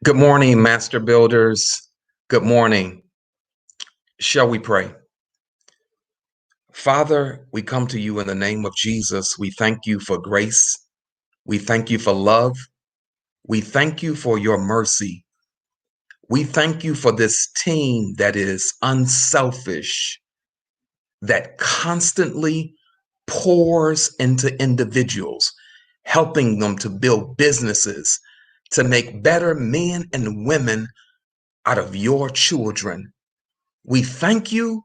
Good morning, master builders. Good morning. Shall we pray? Father, we come to you in the name of Jesus. We thank you for grace. We thank you for love. We thank you for your mercy. We thank you for this team that is unselfish, that constantly pours into individuals, helping them to build businesses, to make better men and women out of your children. We thank you.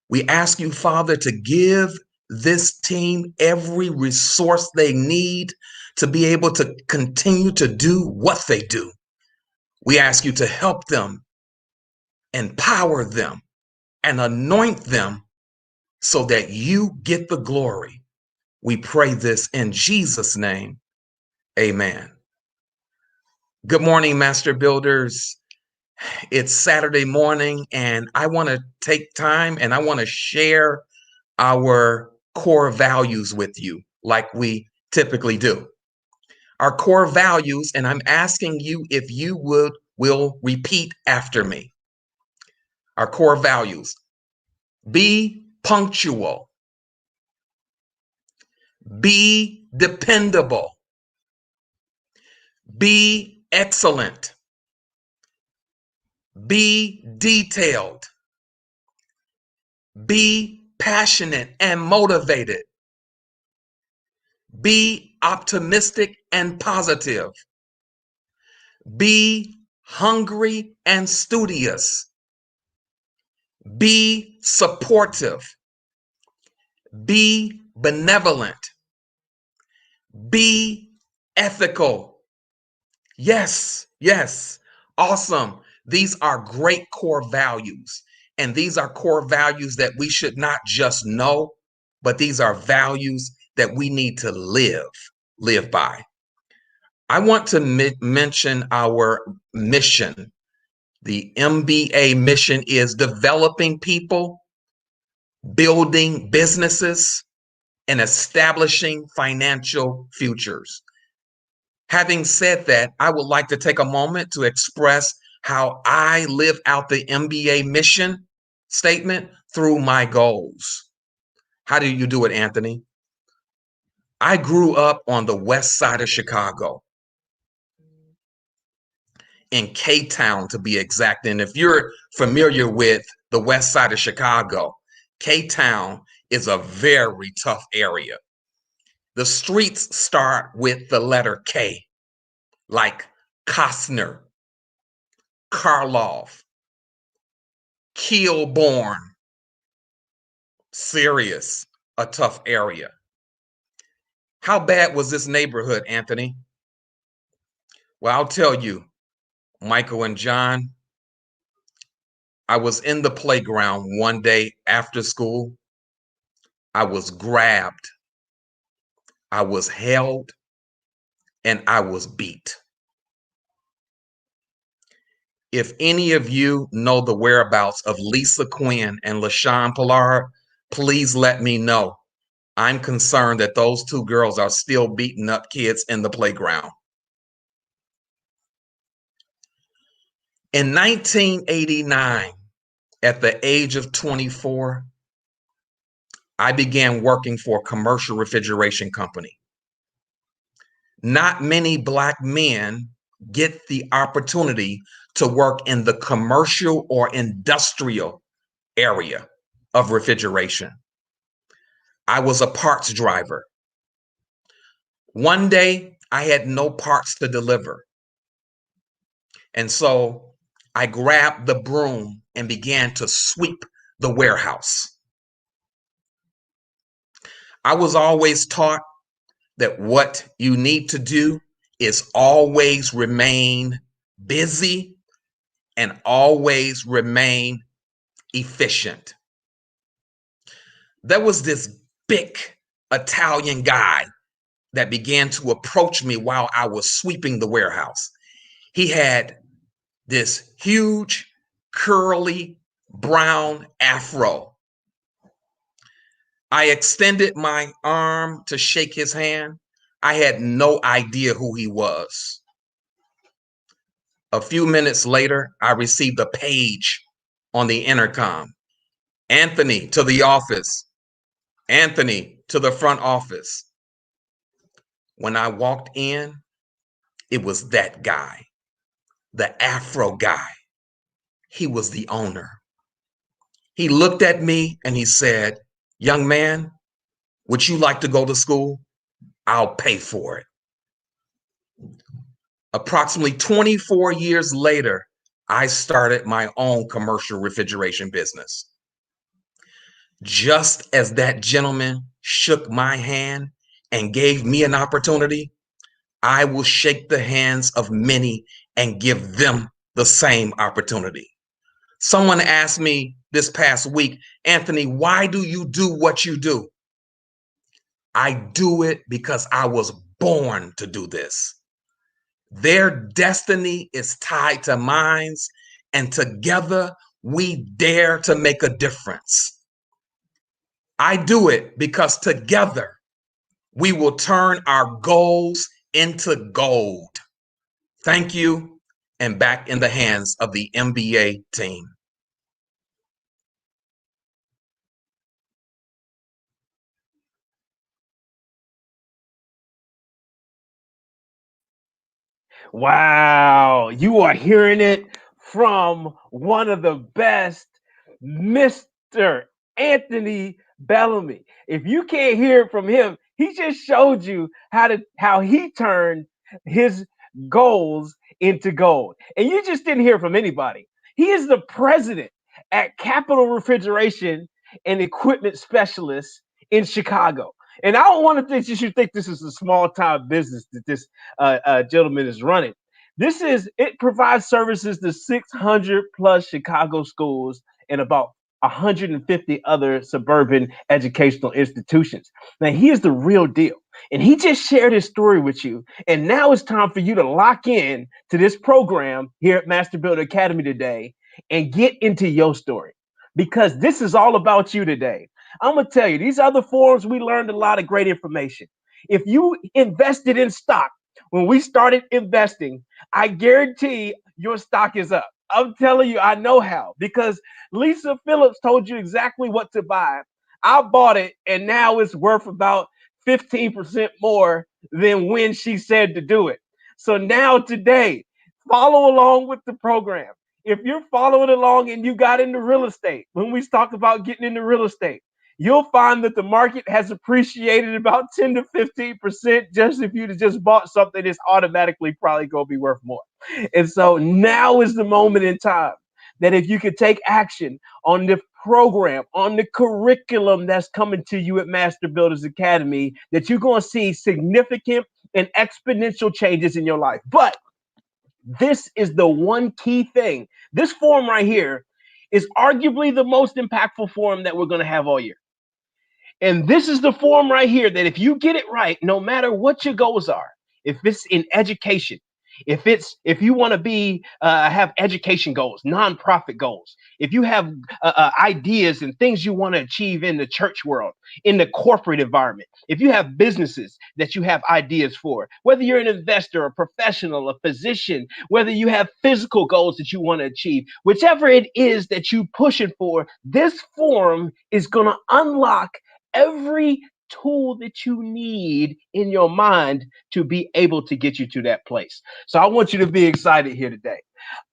We ask you, Father, to give this team every resource they need to be able to continue to do what they do. We ask you to help them, empower them, and anoint them so that you get the glory. We pray this in Jesus' name. Amen. Good morning, Master Builders. It's Saturday morning, and I want to take time and I want to share our core values with you like we typically do. Our core values, and I'm asking you if you will repeat after me. Our core values: be punctual, be dependable, be excellent, be detailed, be passionate and motivated, be optimistic and positive, be hungry and studious, be supportive, be benevolent, be ethical. Yes, yes, awesome. These are great core values. And these are core values that we should not just know, but these are values that we need to live by. I want to mention our mission. The MBA mission is developing people, building businesses, and establishing financial futures. Having said that, I would like to take a moment to express how I live out the MBA mission statement through my goals. How do you do it, Anthony? I grew up on the west side of Chicago, in K-Town to be exact. And if you're familiar with the west side of Chicago, K-Town is a very tough area. The streets start with the letter K, like Kostner, Karloff, Kilbourne. Serious, a tough area. How bad was this neighborhood, Anthony? Well, I'll tell you, Michael and John, I was in the playground one day after school. I was grabbed, I was held, and I was beat. If any of you know the whereabouts of Lisa Quinn and LaShawn Pollard, please let me know. I'm concerned that those two girls are still beating up kids in the playground. In 1989, at the age of 24, I began working for a commercial refrigeration company. Not many Black men get the opportunity to work in the commercial or industrial area of refrigeration. I was a parts driver. One day, I had no parts to deliver. And so I grabbed the broom and began to sweep the warehouse. I was always taught that what you need to do is always remain busy and always remain efficient. There was this big Italian guy that began to approach me while I was sweeping the warehouse. He had this huge, curly, brown afro. I extended my arm to shake his hand. I had no idea who he was. A few minutes later, I received a page on the intercom. Anthony to the office. Anthony to the front office. When I walked in, it was that guy, the Afro guy. He was the owner. He looked at me and he said, "Young man, would you like to go to school? I'll pay for it." Approximately 24 years later, I started my own commercial refrigeration business. Just as that gentleman shook my hand and gave me an opportunity, I will shake the hands of many and give them the same opportunity. Someone asked me this past week, "Anthony, why do you do what you do?" I do it because I was born to do this. Their destiny is tied to mine, and together we dare to make a difference. I do it because together we will turn our goals into gold. Thank you, and back in the hands of the MBA team. Wow, you are hearing it from one of the best, Mr. Anthony Bellamy. If you can't hear it from him, he just showed you how he turned his goals into gold. And you just didn't hear from anybody. He is the president at Capital Refrigeration and Equipment Specialists in Chicago. And I don't want to think you should think this is a small time business that this gentleman is running. It provides services to 600 plus Chicago schools and about 150 other suburban educational institutions. Now, he is the real deal. And he just shared his story with you. And now it's time for you to lock in to this program here at Master Builder Academy today and get into your story, because this is all about you today. I'm going to tell you, these other forums, we learned a lot of great information. If you invested in stock when we started investing, I guarantee your stock is up. I'm telling you, I know how, because Lisa Phillips told you exactly what to buy. I bought it, and now it's worth about 15% more than when she said to do it. So now today, follow along with the program. If you're following along and you got into real estate, when we talk about getting into real estate, you'll find that the market has appreciated about 10 to 15% just if you'd have just bought something that's automatically probably going to be worth more. And so now is the moment in time that if you could take action on the program, on the curriculum that's coming to you at Master Builders Academy, that you're going to see significant and exponential changes in your life. But this is the one key thing. This forum right here is arguably the most impactful forum that we're going to have all year. And this is the form right here that if you get it right, no matter what your goals are, if it's in education, if you want to be have education goals, nonprofit goals, if you have ideas and things you want to achieve in the church world, in the corporate environment, if you have businesses that you have ideas for, whether you're an investor, a professional, a physician, whether you have physical goals that you want to achieve, whichever it is that you're pushing for, this forum is going to unlock every tool that you need in your mind to be able to get you to that place. So I want you to be excited here today.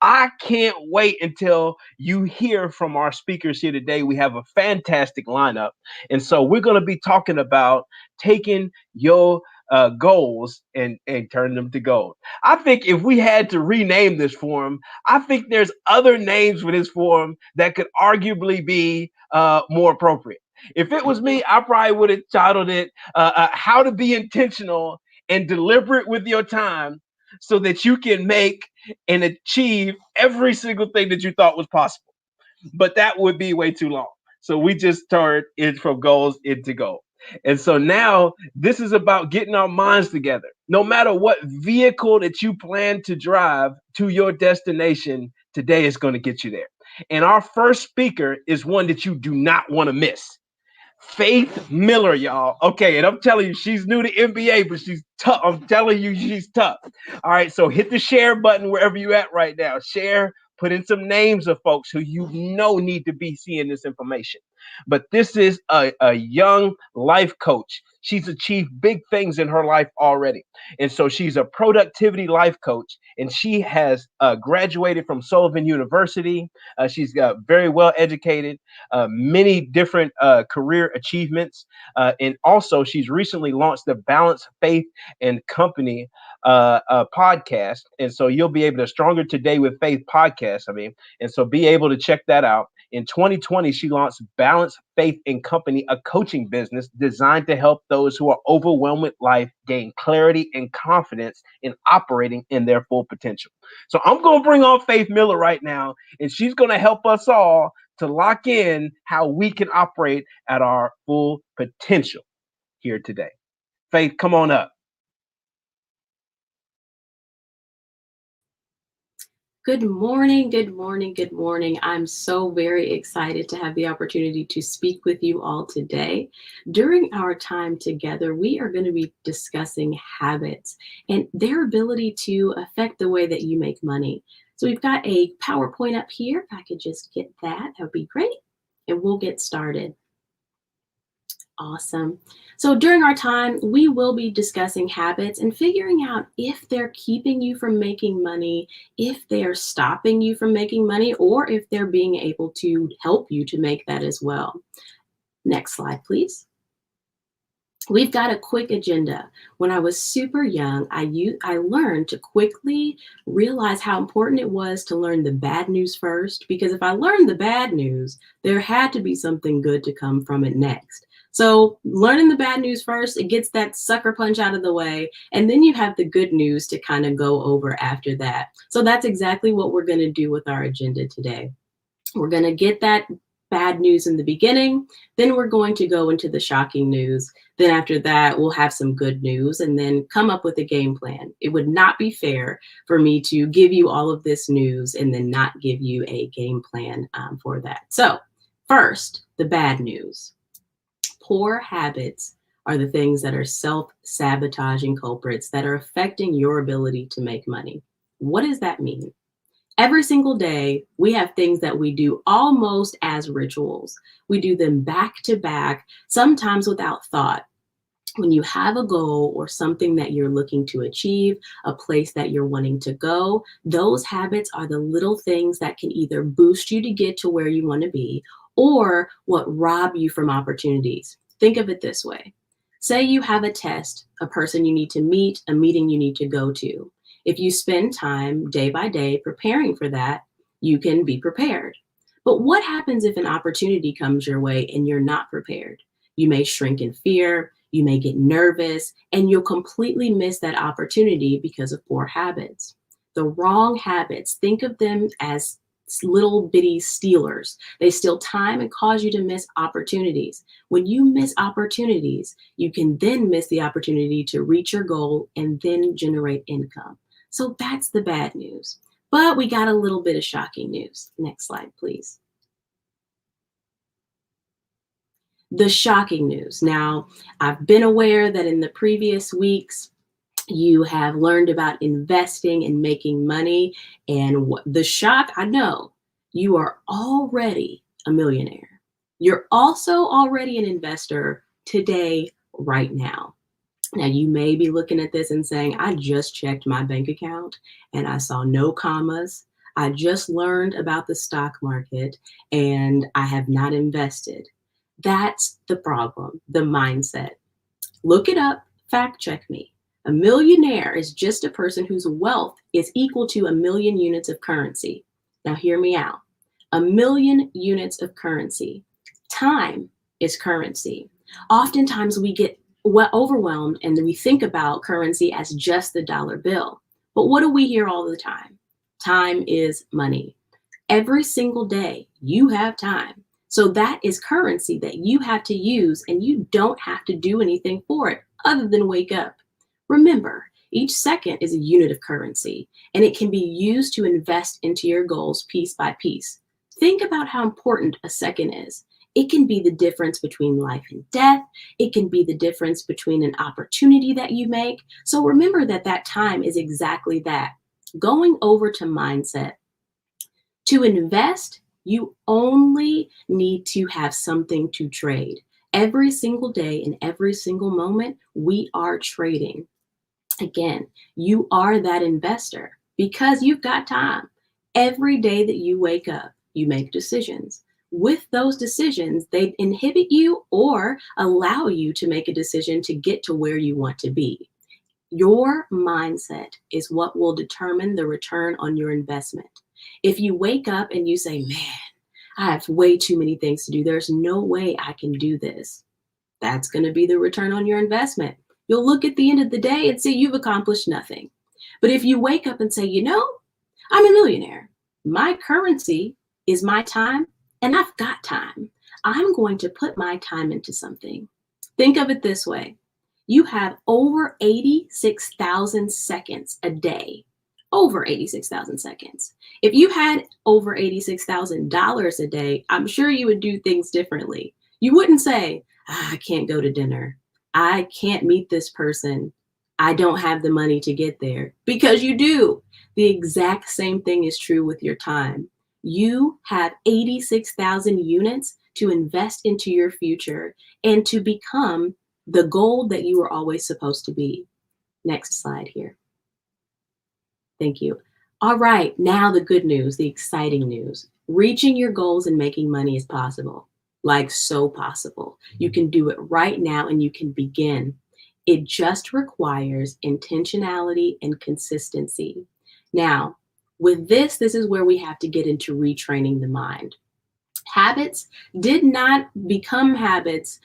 I can't wait until you hear from our speakers here today. We have a fantastic lineup. And so we're going to be talking about taking your goals and turn them to gold. I think if we had to rename this forum, I think there's other names for this forum that could arguably be more appropriate. If it was me, I probably would have titled it How to Be Intentional and Deliberate with Your Time so that you can make and achieve every single thing that you thought was possible. But that would be way too long. So we just turned it from goals into gold. And so now this is about getting our minds together. No matter what vehicle that you plan to drive to your destination, today is going to get you there. And our first speaker is one that you do not want to miss. Faith Miller, y'all. Okay, and I'm telling you, she's new to NBA, but she's tough. I'm telling you, she's tough. All right, so hit the share button wherever you at right now. Share, put in some names of folks who you know need to be seeing this information. But this is a young life coach. She's achieved big things in her life already. And so she's a productivity life coach, and she has graduated from Sullivan University. She's got very well educated, many different career achievements. And also, she's recently launched the Balance Faith and Company podcast. And so you'll be able to Stronger Today with Faith podcast. And so be able to check that out. In 2020, she launched Balance Faith and Company, a coaching business designed to help those who are overwhelmed with life gain clarity and confidence in operating in their full potential. So I'm going to bring on Faith Miller right now, and she's going to help us all to lock in how we can operate at our full potential here today. Faith, come on up. Good morning, good morning, good morning. I'm so very excited to have the opportunity to speak with you all today. During our time together, we are going to be discussing habits and their ability to affect the way that you make money. So we've got a PowerPoint up here. If I could just get that would be great. And we'll get started. Awesome. So during our time, we will be discussing habits and figuring out if they're keeping you from making money, if they're stopping you from making money, or if they're being able to help you to make that as well. Next slide, please. We've got a quick agenda. When I was super young, I learned to quickly realize how important it was to learn the bad news first, because if I learned the bad news, there had to be something good to come from it next. So learning the bad news first, it gets that sucker punch out of the way, and then you have the good news to kind of go over after that. So that's exactly what we're going to do with our agenda today. We're going to get that bad news in the beginning, then we're going to go into the shocking news. Then after that, we'll have some good news and then come up with a game plan. It would not be fair for me to give you all of this news and then not give you a game plan for that. So first, the bad news. Poor habits are the things that are self-sabotaging culprits that are affecting your ability to make money. What does that mean? Every single day, we have things that we do almost as rituals. We do them back to back, sometimes without thought. When you have a goal or something that you're looking to achieve, a place that you're wanting to go, those habits are the little things that can either boost you to get to where you want to be or what rob you from opportunities. Think of it this way. Say you have a test, a person you need to meet, a meeting you need to go to. If you spend time day by day preparing for that, you can be prepared. But what happens if an opportunity comes your way and you're not prepared? You may shrink in fear, you may get nervous, and you'll completely miss that opportunity because of poor habits. The wrong habits, think of them as little bitty stealers. They steal time and cause you to miss opportunities. When you miss opportunities, you can then miss the opportunity to reach your goal and then generate income. So that's the bad news. But we got a little bit of shocking news. Next slide, please. The shocking news. Now, I've been aware that in the previous weeks, you have learned about investing and making money. And the shock, I know, you are already a millionaire. You're also already an investor today, right now. Now, you may be looking at this and saying, I just checked my bank account and I saw no commas. I just learned about the stock market and I have not invested. That's the problem, the mindset. Look it up, fact check me. A millionaire is just a person whose wealth is equal to 1 million units of currency. Now, hear me out. 1 million units of currency. Time is currency. Oftentimes we get overwhelmed and we think about currency as just the dollar bill. But what do we hear all the time? Time is money. Every single day you have time. So that is currency that you have to use and you don't have to do anything for it other than wake up. Remember, each second is a unit of currency and it can be used to invest into your goals piece by piece. Think about how important a second is. It can be the difference between life and death. It can be the difference between an opportunity that you make. So remember that that time is exactly that. Going over to mindset. To invest, you only need to have something to trade. Every single day and every single moment, we are trading. Again, you are that investor because you've got time. Every day that you wake up, you make decisions. With those decisions, they inhibit you or allow you to make a decision to get to where you want to be. Your mindset is what will determine the return on your investment. If you wake up and you say, man, I have way too many things to do, there's no way I can do this, that's going to be the return on your investment. You'll look at the end of the day and see you've accomplished nothing. But if you wake up and say, you know, I'm a millionaire, my currency is my time, and I've got time, I'm going to put my time into something. Think of it this way. You have over 86,000 seconds a day. Over 86,000 seconds. If you had over $86,000 a day, I'm sure you would do things differently. You wouldn't say, I can't go to dinner. I can't meet this person. I don't have the money to get there. Because you do. The exact same thing is true with your time. You have 86,000 units to invest into your future and to become the goal that you were always supposed to be. Next slide here. Thank you. All right, now the good news, the exciting news. Reaching your goals and making money is possible, like so possible. You can do it right now and you can begin. It just requires intentionality and consistency. Now, with this is where we have to get into retraining the mind. Habits did not become habits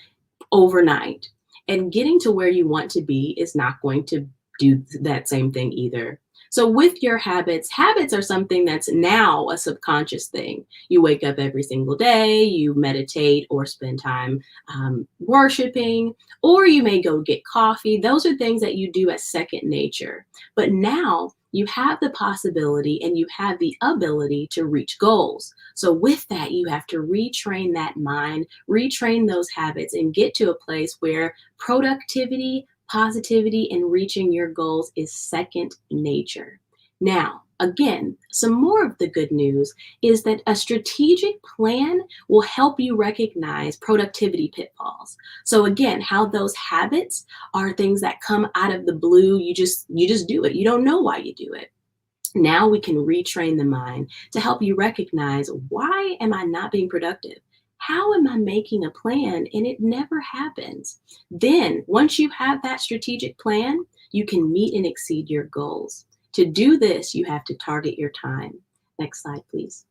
overnight. And getting to where you want to be is not going to do that same thing either. So with your habits, habits are something that's now a subconscious thing. You wake up every single day, you meditate or spend time worshiping, or you may go get coffee. Those are things that you do as second nature. But now you have the possibility and you have the ability to reach goals. So with that, you have to retrain that mind, retrain those habits, and get to a place where productivity, positivity, and reaching your goals is second nature. Now, again, some more of the good news is that a strategic plan will help you recognize productivity pitfalls. So again, how those habits are things that come out of the blue. You just do it. You don't know why you do it. Now we can retrain the mind to help you recognize, why am I not being productive? How am I making a plan and it never happens? Then once you have that strategic plan, you can meet and exceed your goals. To do this, you have to target your time. Next slide, please.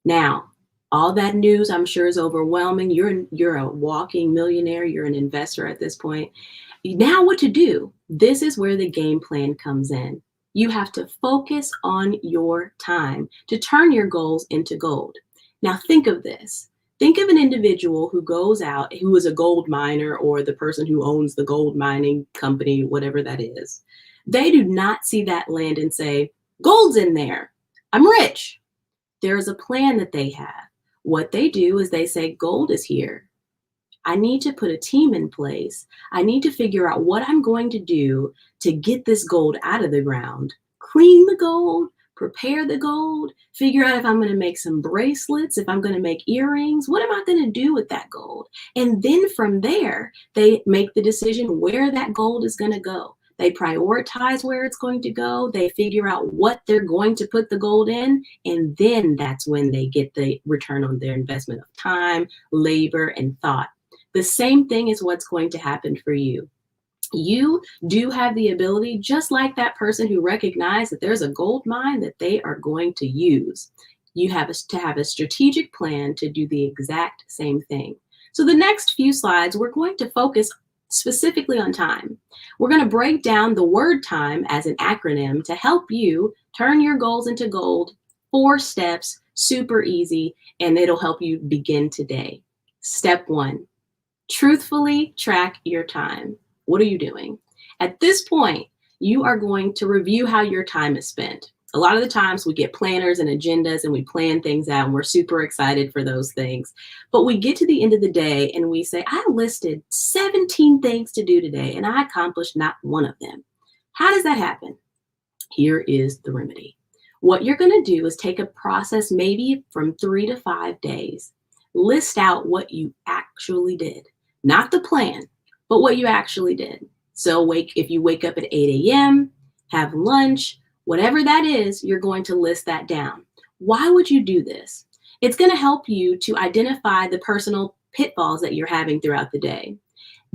Now, all that news I'm sure is overwhelming. You're a walking millionaire. You're an investor at this point. Now what to do? This is where the game plan comes in. You have to focus on your time to turn your goals into gold. Now think of this. Think of an individual who goes out, who is a gold miner, or the person who owns the gold mining company, whatever that is. They do not see that land and say, gold's in there, I'm rich. There's a plan that they have. What they do is they say, gold is here. I need to put a team in place. I need to figure out what I'm going to do to get this gold out of the ground, clean the gold, prepare the gold, figure out if I'm going to make some bracelets, if I'm going to make earrings, what am I going to do with that gold? And then from there, they make the decision where that gold is going to go. They prioritize where it's going to go. They figure out what they're going to put the gold in. And then that's when they get the return on their investment of time, labor, and thought. The same thing is what's going to happen for you. You do have the ability, just like that person who recognized that there's a gold mine that they are going to use. You have to have a strategic plan to do the exact same thing. So the next few slides, we're going to focus specifically on time. We're going to break down the word time as an acronym to help you turn your goals into gold. 4 steps, super easy, and it'll help you begin today. Step 1, truthfully track your time. What are you doing? At this point, you are going to review how your time is spent. A lot of the times we get planners and agendas and we plan things out and we're super excited for those things. But we get to the end of the day and we say, I listed 17 things to do today and I accomplished not one of them. How does that happen? Here is the remedy. What you're going to do is take a process maybe from 3 to 5 days. List out what you actually did, not the plan, but what you actually did. So if you wake up at 8 a.m., have lunch, whatever that is, you're going to list that down. Why would you do this? It's going to help you to identify the personal pitfalls that you're having throughout the day,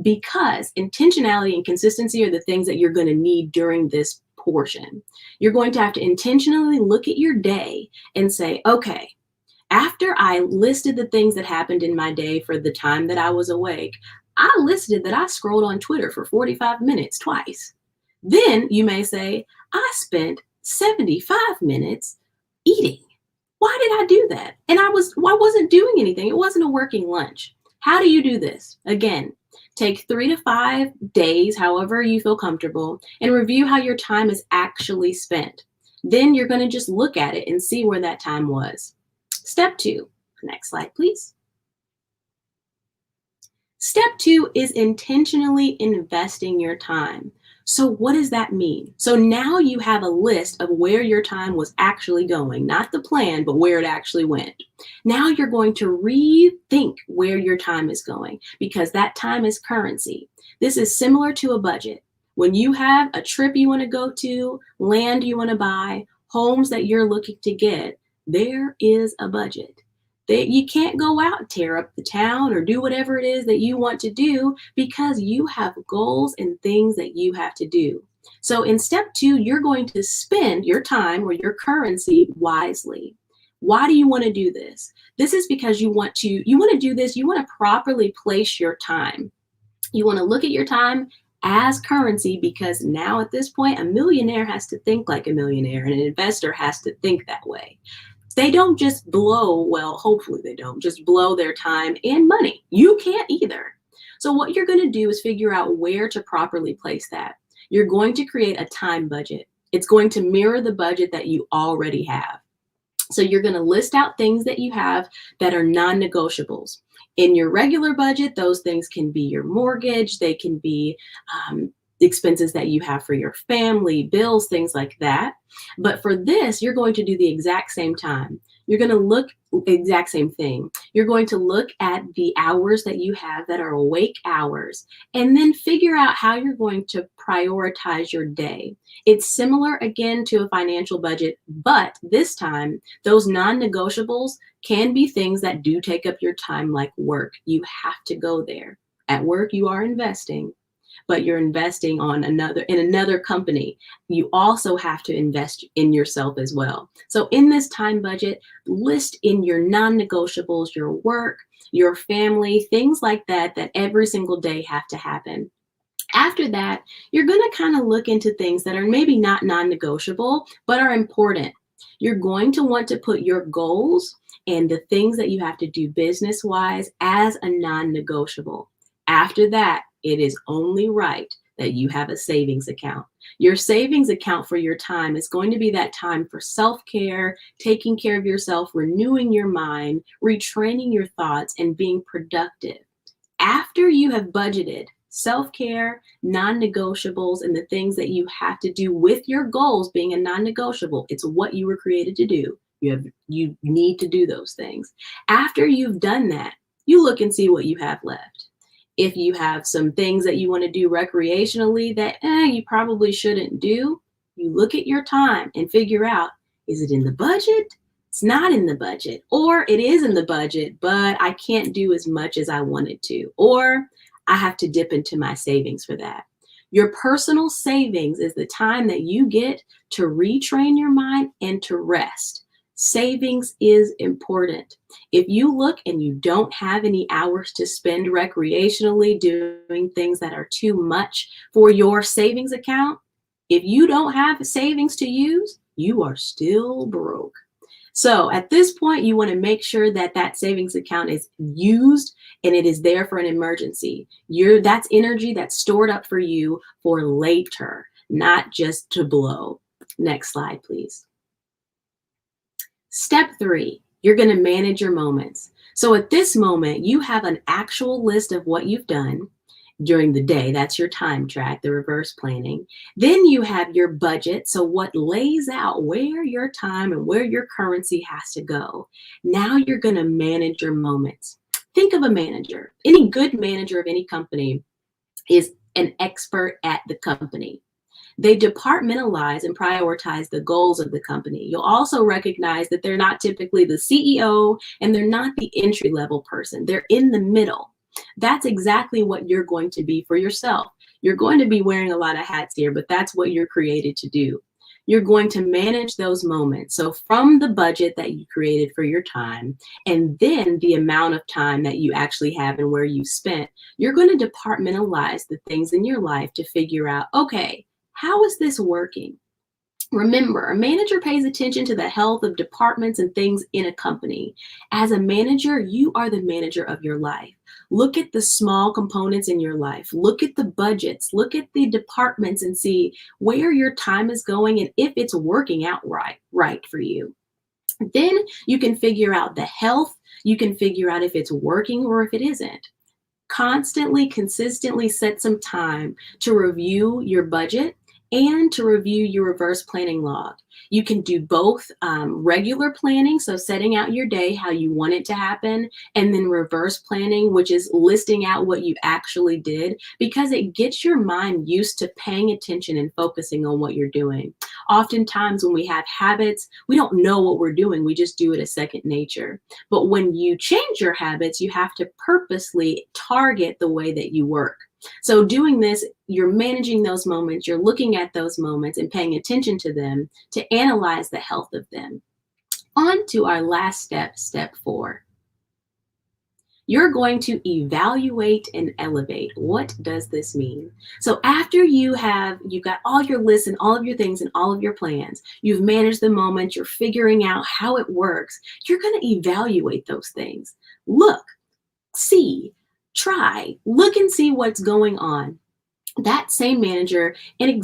because intentionality and consistency are the things that you're going to need during this portion. You're going to have to intentionally look at your day and say, okay, after I listed the things that happened in my day for the time that I was awake, I listed that I scrolled on Twitter for 45 minutes twice. Then you may say, I spent 75 minutes eating. Why did I do that? And I wasn't doing anything. It wasn't a working lunch. How do you do this? Again, take 3 to 5 days, however you feel comfortable, and review how your time is actually spent. Then you're going to just look at it and see where that time was. Step 2, next slide, please. Step 2 is intentionally investing your time. So what does that mean? So now you have a list of where your time was actually going, not the plan, but where it actually went. Now you're going to rethink where your time is going, because that time is currency. This is similar to a budget. When you have a trip you want to go to, land you want to buy, homes that you're looking to get, there is a budget. You can't go out and tear up the town or do whatever it is that you want to do, because you have goals and things that you have to do. So in step 2, you're going to spend your time or your currency wisely. Why do you want to do this? This is because you want to do this. You want to properly place your time. You want to look at your time as currency, because now at this point, a millionaire has to think like a millionaire and an investor has to think that way. They don't just hopefully they don't just blow their time and money. You can't either. So what you're going to do is figure out where to properly place that. You're going to create a time budget. It's going to mirror the budget that you already have. So you're going to list out things that you have that are non-negotiables. In your regular budget, those things can be your mortgage. They can be expenses that you have for your family, bills, things like that. But for this, you're going to do the exact same time. You're going to look exact same thing. You're going to look at the hours that you have that are awake hours, and then figure out how you're going to prioritize your day. It's similar again to a financial budget, but this time those non-negotiables can be things that do take up your time, like work. You have to go there. At work, you are investing, but you're investing in another company. You also have to invest in yourself as well. So in this time budget, list in your non-negotiables, your work, your family, things like that every single day have to happen. After that, you're going to kind of look into things that are maybe not non-negotiable, but are important. You're going to want to put your goals and the things that you have to do business-wise as a non-negotiable. After that, it is only right that you have a savings account. Your savings account for your time is going to be that time for self-care, taking care of yourself, renewing your mind, retraining your thoughts, and being productive. After you have budgeted self-care, non-negotiables, and the things that you have to do with your goals being a non-negotiable, it's what you were created to do. You need to do those things. After you've done that, you look and see what you have left. If you have some things that you want to do recreationally that you probably shouldn't do, you look at your time and figure out, is it in the budget? It's not in the budget. Or it is in the budget, but I can't do as much as I wanted to. Or I have to dip into my savings for that. Your personal savings is the time that you get to retrain your mind and to rest. Savings is important. If you look and you don't have any hours to spend recreationally doing things that are too much for your savings account, if you don't have savings to use, you are still broke. So at this point, you want to make sure that that savings account is used and it is there for an emergency. That's energy that's stored up for you for later, not just to blow. Next slide, please. Step 3, you're going to manage your moments. So at this moment, you have an actual list of what you've done during the day. That's your time track, the reverse planning. Then you have your budget. So what lays out where your time and where your currency has to go. Now you're going to manage your moments. Think of a manager. Any good manager of any company is an expert at the company. They departmentalize and prioritize the goals of the company. You'll also recognize that they're not typically the CEO and they're not the entry level person. They're in the middle. That's exactly what you're going to be for yourself. You're going to be wearing a lot of hats here, but that's what you're created to do. You're going to manage those moments. So from the budget that you created for your time, and then the amount of time that you actually have and where you spent, you're going to departmentalize the things in your life to figure out, okay, how is this working? Remember, a manager pays attention to the health of departments and things in a company. As a manager, you are the manager of your life. Look at the small components in your life. Look at the budgets. Look at the departments and see where your time is going and if it's working out right for you. Then you can figure out the health. You can figure out if it's working or if it isn't. Constantly, consistently set some time to review your budget and to review your reverse planning log. You can do both regular planning, so setting out your day, how you want it to happen, and then reverse planning, which is listing out what you actually did, because it gets your mind used to paying attention and focusing on what you're doing. Oftentimes when we have habits, we don't know what we're doing. We just do it as second nature. But when you change your habits, you have to purposely target the way that you work. So doing this, you're managing those moments, you're looking at those moments and paying attention to them to analyze the health of them. On to our last step, step 4. You're going to evaluate and elevate. What does this mean? So after you've got all your lists and all of your things and all of your plans, you've managed the moment, you're figuring out how it works, you're going to evaluate those things. Look, see, try, look and see what's going on. That same manager in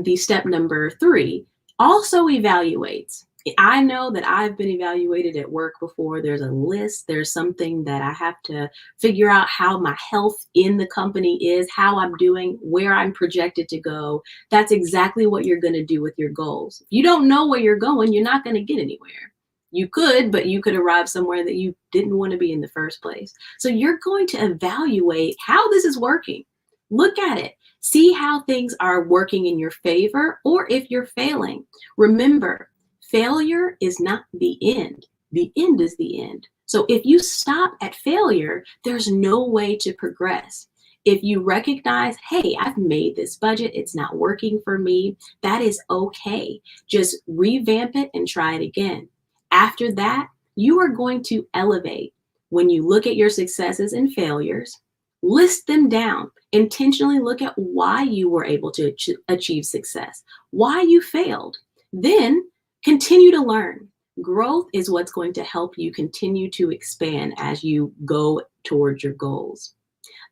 the step number 3 also evaluates. I know that I've been evaluated at work before. There's a list, there's something that I have to figure out how my health in the company is, how I'm doing, where I'm projected to go. That's exactly what you're going to do with your goals. If you don't know where you're going, you're not going to get anywhere. You could, but you could arrive somewhere that you didn't want to be in the first place. So you're going to evaluate how this is working. Look at it. See how things are working in your favor or if you're failing. Remember, failure is not the end. The end is the end. So if you stop at failure, there's no way to progress. If you recognize, hey, I've made this budget, it's not working for me, that is okay. Just revamp it and try it again. After that, you are going to elevate. When you look at your successes and failures, list them down. Intentionally look at why you were able to achieve success, why you failed. Then continue to learn. Growth is what's going to help you continue to expand as you go towards your goals.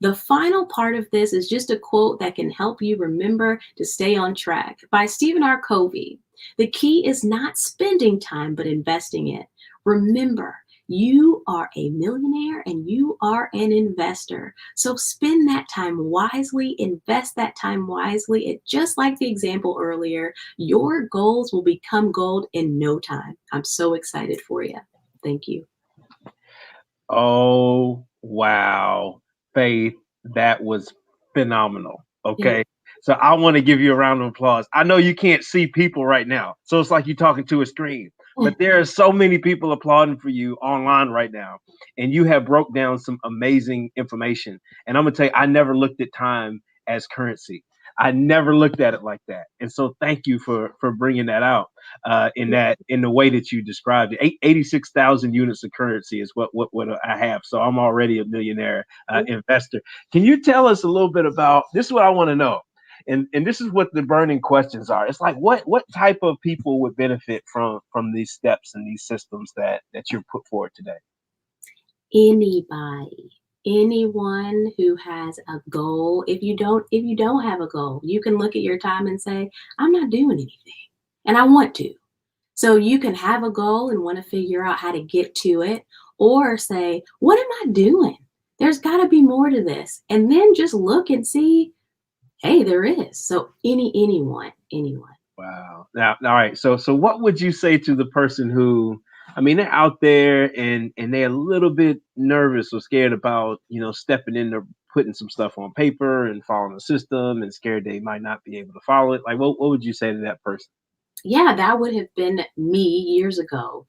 The final part of this is just a quote that can help you remember to stay on track by Stephen R. Covey. The key is not spending time, but investing it. Remember, you are a millionaire and you are an investor. So spend that time wisely, invest that time wisely. It just like the example earlier, your goals will become gold in no time. I'm so excited for you. Thank you. Oh, wow. Faith, that was phenomenal. Okay. Yeah. So I want to give you a round of applause. I know you can't see people right now, so it's like you're talking to a screen, but there are so many people applauding for you online right now, and you have broke down some amazing information. And I'm gonna tell you, I never looked at time as currency. I never looked at it like that. And so thank you for bringing that out in the way that you described it. 86,000 units of currency is what I have. So I'm already a millionaire investor. Can you tell us a little bit about, this is what I want to know. And this is what the burning questions are. It's like, what type of people would benefit from these steps and these systems that you're put forward today? Anybody. Anyone who has a goal. If you don't have a goal, you can look at your time and say, I'm not doing anything and I want to. So you can have a goal and want to figure out how to get to it, or say, what am I doing? There's got to be more to this. And then just look and see, hey, there is. So anyone. Wow. Now, all right. So what would you say to the person who, I mean, they're out there and they're a little bit nervous or scared about, stepping into putting some stuff on paper and following the system and scared they might not be able to follow it. Like, what would you say to that person? Yeah, that would have been me years ago.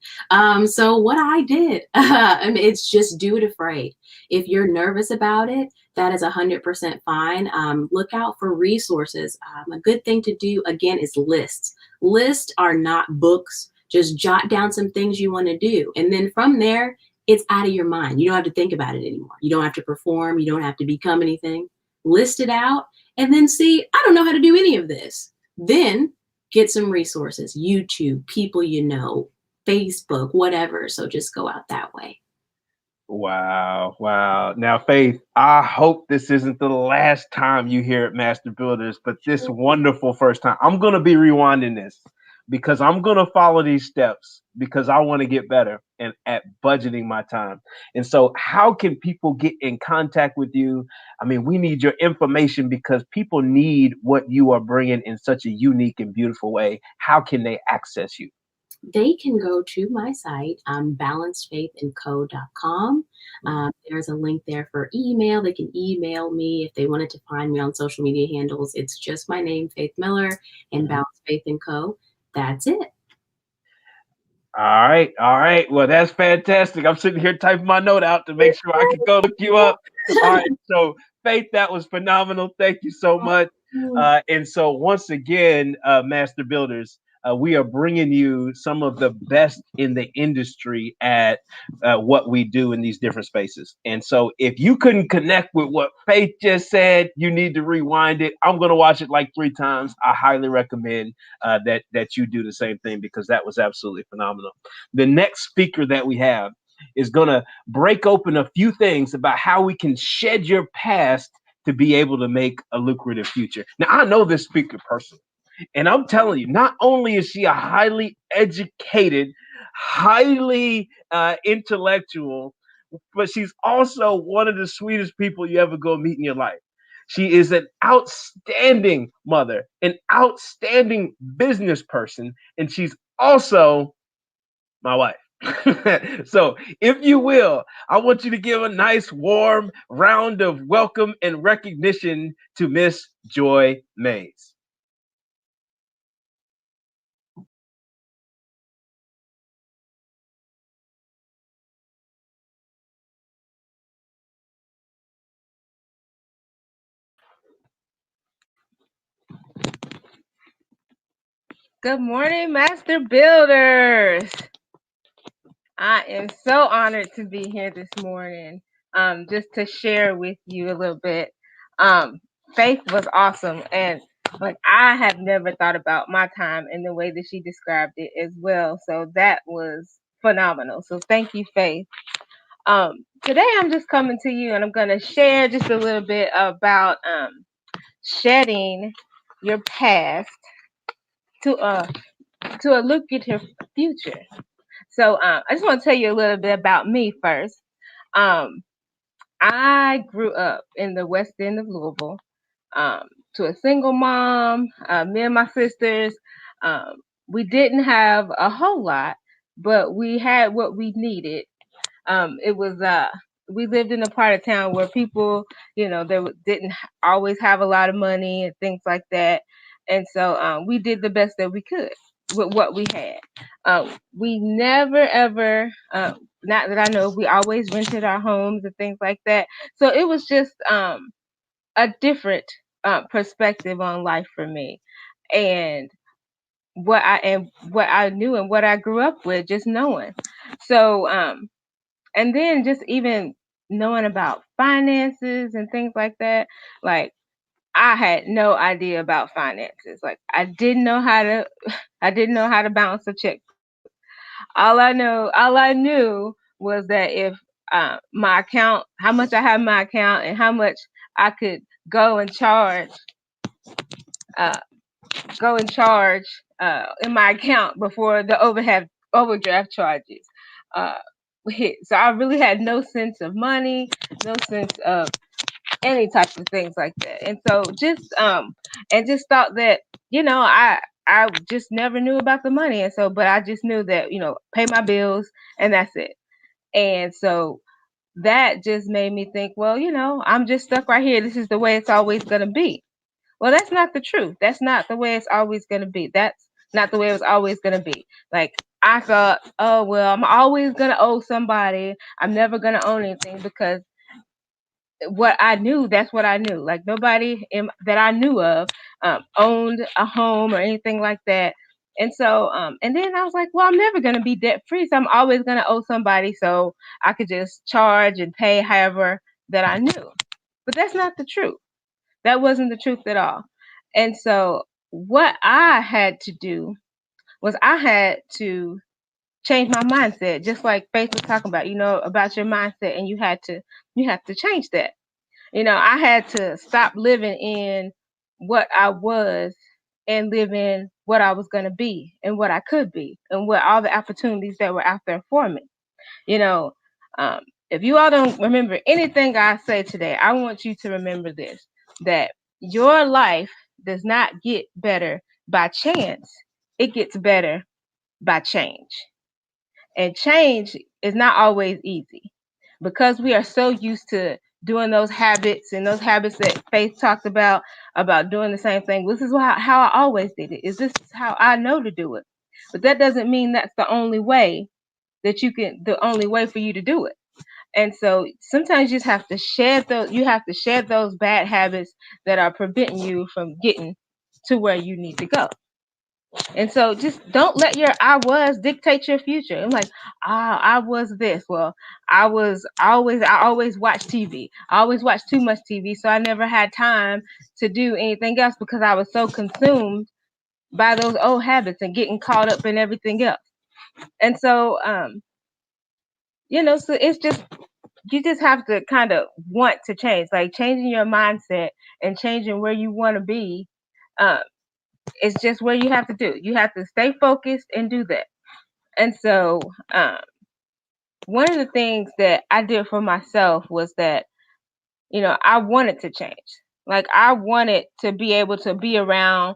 So what I did, I mean, it's just do it afraid. If you're nervous about it, that is 100% fine. Look out for resources. A good thing to do, again, is lists. Lists are not books. Just jot down some things you want to do. And then from there, it's out of your mind. You don't have to think about it anymore. You don't have to perform. You don't have to become anything. List it out and then see, I don't know how to do any of this. Then get some resources, YouTube, people you know, Facebook, whatever. So just go out that way. Wow, wow. Now, Faith, I hope this isn't the last time you hear it, Master Builders, but this wonderful first time. I'm going to be rewinding this because I'm going to follow these steps because I want to get better and at budgeting my time. And so, how can people get in contact with you? I mean, we need your information because people need what you are bringing in such a unique and beautiful way. How can they access you? They can go to my site, balancedfaithandco.com. There's a link there for email. They can email me if they wanted to find me on social media handles. It's just my name, Faith Miller, and Balanced Faith and Co. That's it. All right, all right. Well, that's fantastic. I'm sitting here typing my note out to make sure I can go look you up. All right, so Faith, that was phenomenal. Thank you so much. And so once again, Master Builders, we are bringing you some of the best in the industry at what we do in these different spaces. And so if you couldn't connect with what Faith just said, you need to rewind it. I'm going to watch it like 3 times. I highly recommend that you do the same thing because that was absolutely phenomenal. The next speaker that we have is going to break open a few things about how we can shed your past to be able to make a lucrative future. Now, I know this speaker personally. And I'm telling you, not only is she a highly educated, highly intellectual, but she's also one of the sweetest people you ever go meet in your life. She is an outstanding mother, an outstanding business person, and she's also my wife. So, if you will, I want you to give a nice, warm round of welcome and recognition to Miss Joy Mays. Good morning, Master Builders. I am so honored to be here this morning, just to share with you a little bit. Faith was awesome, and like I have never thought about my time in the way that she described it as well. So that was phenomenal. So thank you, Faith. Today I'm just coming to you, and I'm going to share just a little bit about shedding your past to a lucrative future. So I just want to tell you a little bit about me first. Um, I grew up in the West End of Louisville, to a single mom. Me and my sisters, we didn't have a whole lot, but we had what we needed. It was we lived in a part of town where people, they didn't always have a lot of money and things like that, and so we did the best that we could with what we had. We never ever, not that I know, we always rented our homes and things like that. So it was just a different perspective on life for me, and what I knew and what I grew up with, just knowing. So and then just even knowing about finances and things like that, like I had no idea about finances. Like I didn't know how to I didn't know how to balance a checkbook. All I knew was that if my account, how much I had in my account and how much I could go and charge uh, in my account before the overdraft charges hit. So I really had no sense of money, no sense of any type of things like that. And so just thought that, I just never knew about the money. And so, but I just knew that, pay my bills and that's it. And so that just made me think, well, I'm just stuck right here. This is the way it's always going to be. Well, that's not the truth. That's not the way it's always going to be. That's not the way it was always going to be. Like, I thought, oh, well, I'm always going to owe somebody. I'm never going to own anything, because what I knew, that's what I knew. Like, nobody that I knew of owned a home or anything like that. And so, and then I was like, well, I'm never going to be debt free. So I'm always going to owe somebody. So I could just charge and pay however that I knew. But that's not the truth. That wasn't the truth at all. And so what I had to do was I had to change my mindset, just like Faith was talking about, about your mindset, and you have to change that. I had to stop living in what I was and live in what I was going to be and what I could be and what all the opportunities that were out there for me. You know, um, if you all don't remember anything I say today, I want you to remember this, that your life does not get better by chance. It gets better by change. And change is not always easy, because we are so used to doing those habits, and those habits that Faith talked about doing the same thing. This is how I always did it. Is this how I know to do it? But that doesn't mean that's the only way the only way for you to do it. And so sometimes you just have to shed those bad habits that are preventing you from getting to where you need to go. And so just don't let your I was dictate your future. I'm like, I was this. Well, I always watch TV. I always watch too much TV, so I never had time to do anything else, because I was so consumed by those old habits and getting caught up in everything else. And so so it's just, you just have to kind of want to change, like changing your mindset and changing where you want to be. It's just where you have to do. You have to stay focused and do that. And so one of the things that I did for myself was that, I wanted to change. Like, I wanted to be able to be around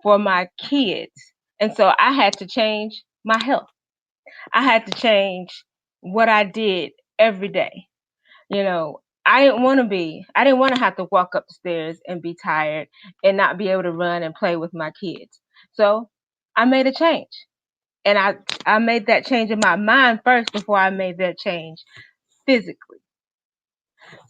for my kids. And so I had to change my health. I had to change what I did every day. I didn't want to have to walk up the stairs and be tired and not be able to run and play with my kids. So I made a change. And I made that change in my mind first before I made that change physically.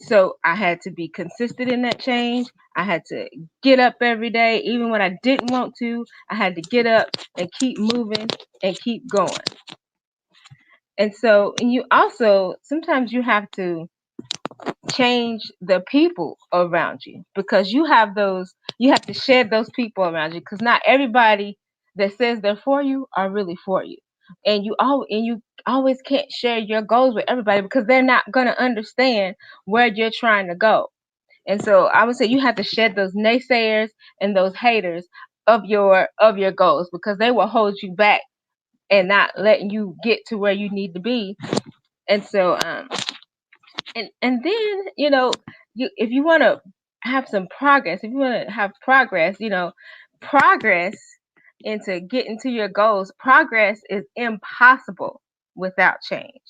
So I had to be consistent in that change. I had to get up every day, even when I didn't want to. I had to get up and keep moving and keep going. And so, and you also, sometimes you have to change the people around you, because you have to shed those people around you, because not everybody that says they're for you are really for you. And you always can't share your goals with everybody, because they're not going to understand where you're trying to go. And so I would say you have to shed those naysayers and those haters of your goals, because they will hold you back and not letting you get to where you need to be. And so and then, if you want to have some progress, if you want to have progress, progress into getting to your goals, progress is impossible without change.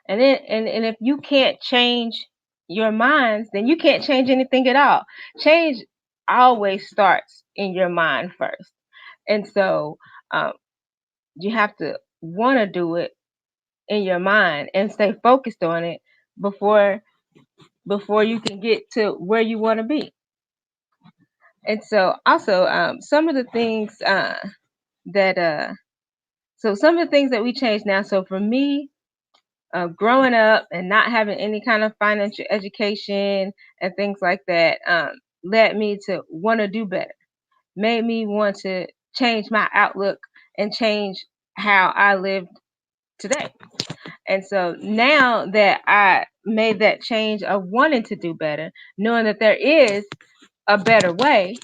And then, and if you can't change your minds, then you can't change anything at all. Change always starts in your mind first. And so you have to want to do it in your mind and stay focused on it before you can get to where you want to be. And so also some of the things that some of the things that we change now. So for me, growing up and not having any kind of financial education and things like that led me to want to do better, made me want to change my outlook and change how I live today. And so now that I made that change of wanting to do better, knowing that there is a better way,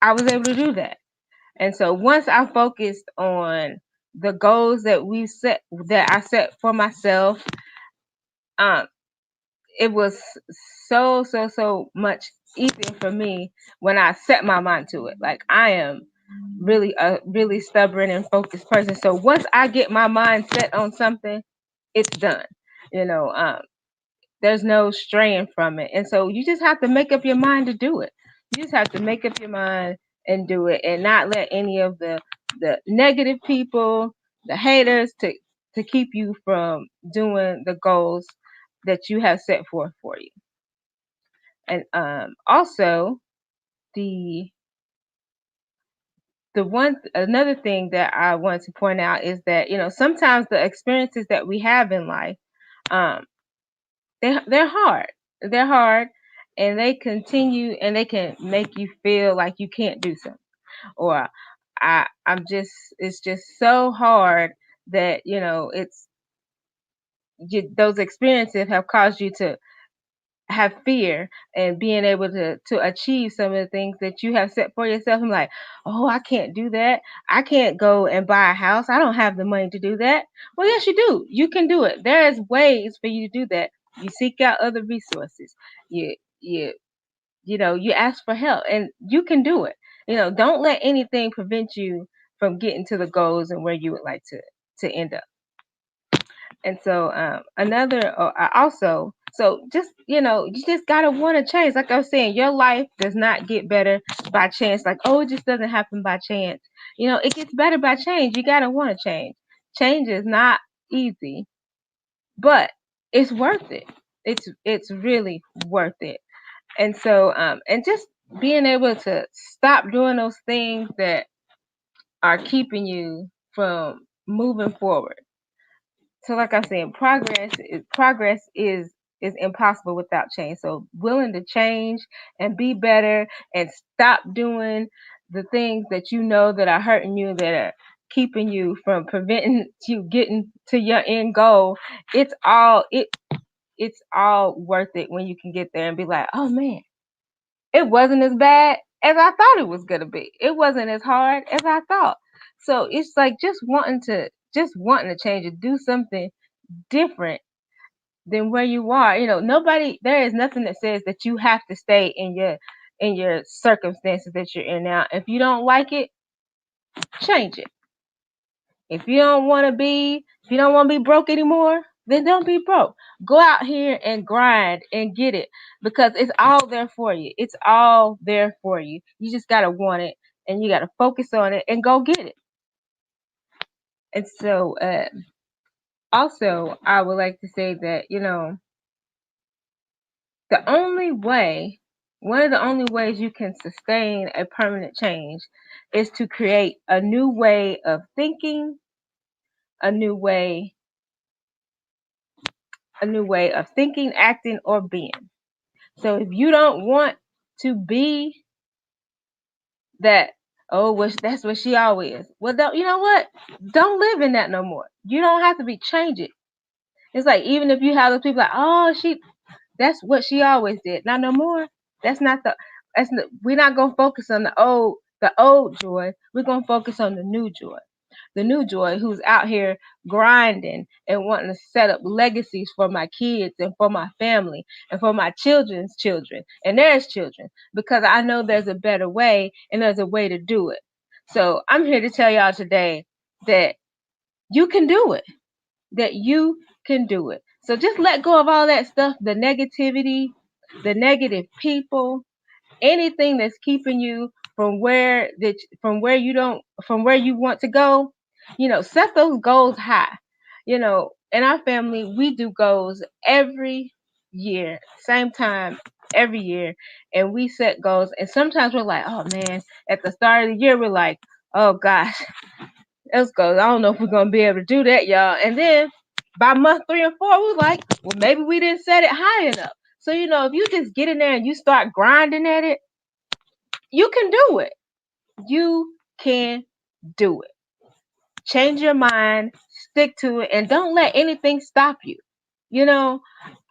I was able to do that. And so once I focused on the goals that I set for myself, um, it was so much easier for me when I set my mind to it. Like, I am really a really stubborn and focused person. So once I get my mind set on something, it's done. You know, there's no straying from it. And so you just have to make up your mind to do it. You just have to make up your mind and do it, and not let any of the negative people, the haters, to keep you from doing the goals that you have set forth for you. And also, the another thing that I want to point out is that, sometimes the experiences that we have in life, um they're hard. They're hard, and they can make you feel like you can't do something, or I'm just it's just so hard that, those experiences have caused you to have fear and being able to achieve some of the things that you have set for yourself. I'm like, oh, I can't do that. I can't go and buy a house. I don't have the money to do that. Well, yes, you do. You can do it. There's ways for you to do that. You seek out other resources. You you you ask for help, and you can do it. Don't let anything prevent you from getting to the goals and where you would like to end up. And so, another also, so just, you just gotta want to change. Like I was saying, your life does not get better by chance. Like, oh, it just doesn't happen by chance. It gets better by change. You gotta want to change. Change is not easy, but it's worth it. It's really worth it. And so, and just being able to stop doing those things that are keeping you from moving forward. So, like I said, progress is impossible without change. So willing to change and be better, and stop doing the things that you know that are hurting you, that are keeping you from preventing you getting to your end goal. It's all worth it when you can get there and be like, oh man, it wasn't as bad as I thought it was gonna be. It wasn't as hard as I thought. So it's like just wanting to change and do something different than where you are. There is nothing that says that you have to stay in your circumstances that you're in now. If you don't like it, change it. If you don't want to be broke anymore, then don't be broke. Go out here and grind and get it, because it's all there for you. It's all there for you. You just gotta want it, and you gotta focus on it and go get it. And so, also, I would like to say that, the only way, one of the only ways you can sustain a permanent change is to create a new way of thinking, a new way, acting, or being. So if you don't want to be that, oh, well, that's what she always. Well, you know what? Don't live in that no more. You don't have to change it. It's like, even if you have those people like, oh, that's what she always did. Not no more. That's not the. We're not gonna focus on the old joy. We're gonna focus on the new joy. The new joy, who's out here grinding and wanting to set up legacies for my kids and for my family and for my children's children and theirs children, because I know there's a better way and there's a way to do it. So I'm here to tell y'all today that you can do it. That you can do it. So just let go of all that stuff, the negativity, the negative people, anything that's keeping you from where you want to go. Set those goals high. In our family, we do goals every year, same time every year, and we set goals. And sometimes we're like, oh man, at the start of the year, we're like, oh gosh, let's go. I don't know if we're gonna be able to do that, y'all. And then by month 3 and 4, we're like, well, maybe we didn't set it high enough. So if you just get in there and you start grinding at it, you can do it. You can do it. Change your mind, stick to it, and don't let anything stop you. I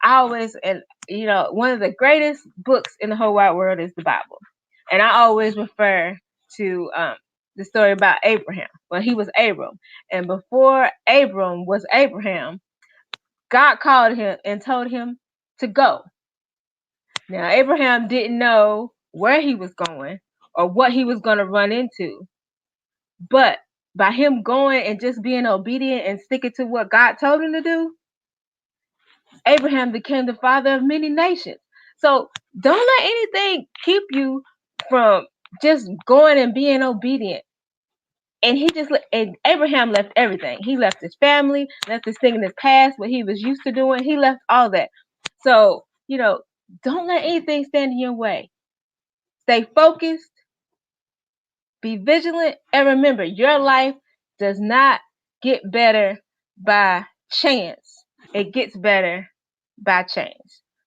always, and one of the greatest books in the whole wide world is the Bible. And I always refer to the story about Abraham. Well, he was Abram. And before Abram was Abraham, God called him and told him to go. Now, Abraham didn't know where he was going or what he was going to run into. But by him going and just being obedient and sticking to what God told him to do, Abraham became the father of many nations. So don't let anything keep you from just going and being obedient. And Abraham left everything. He left his family, left his thing in his past, what he was used to doing. He left all that. So, don't let anything stand in your way. Stay focused, be vigilant, and remember, your life does not get better by chance. It gets better by change.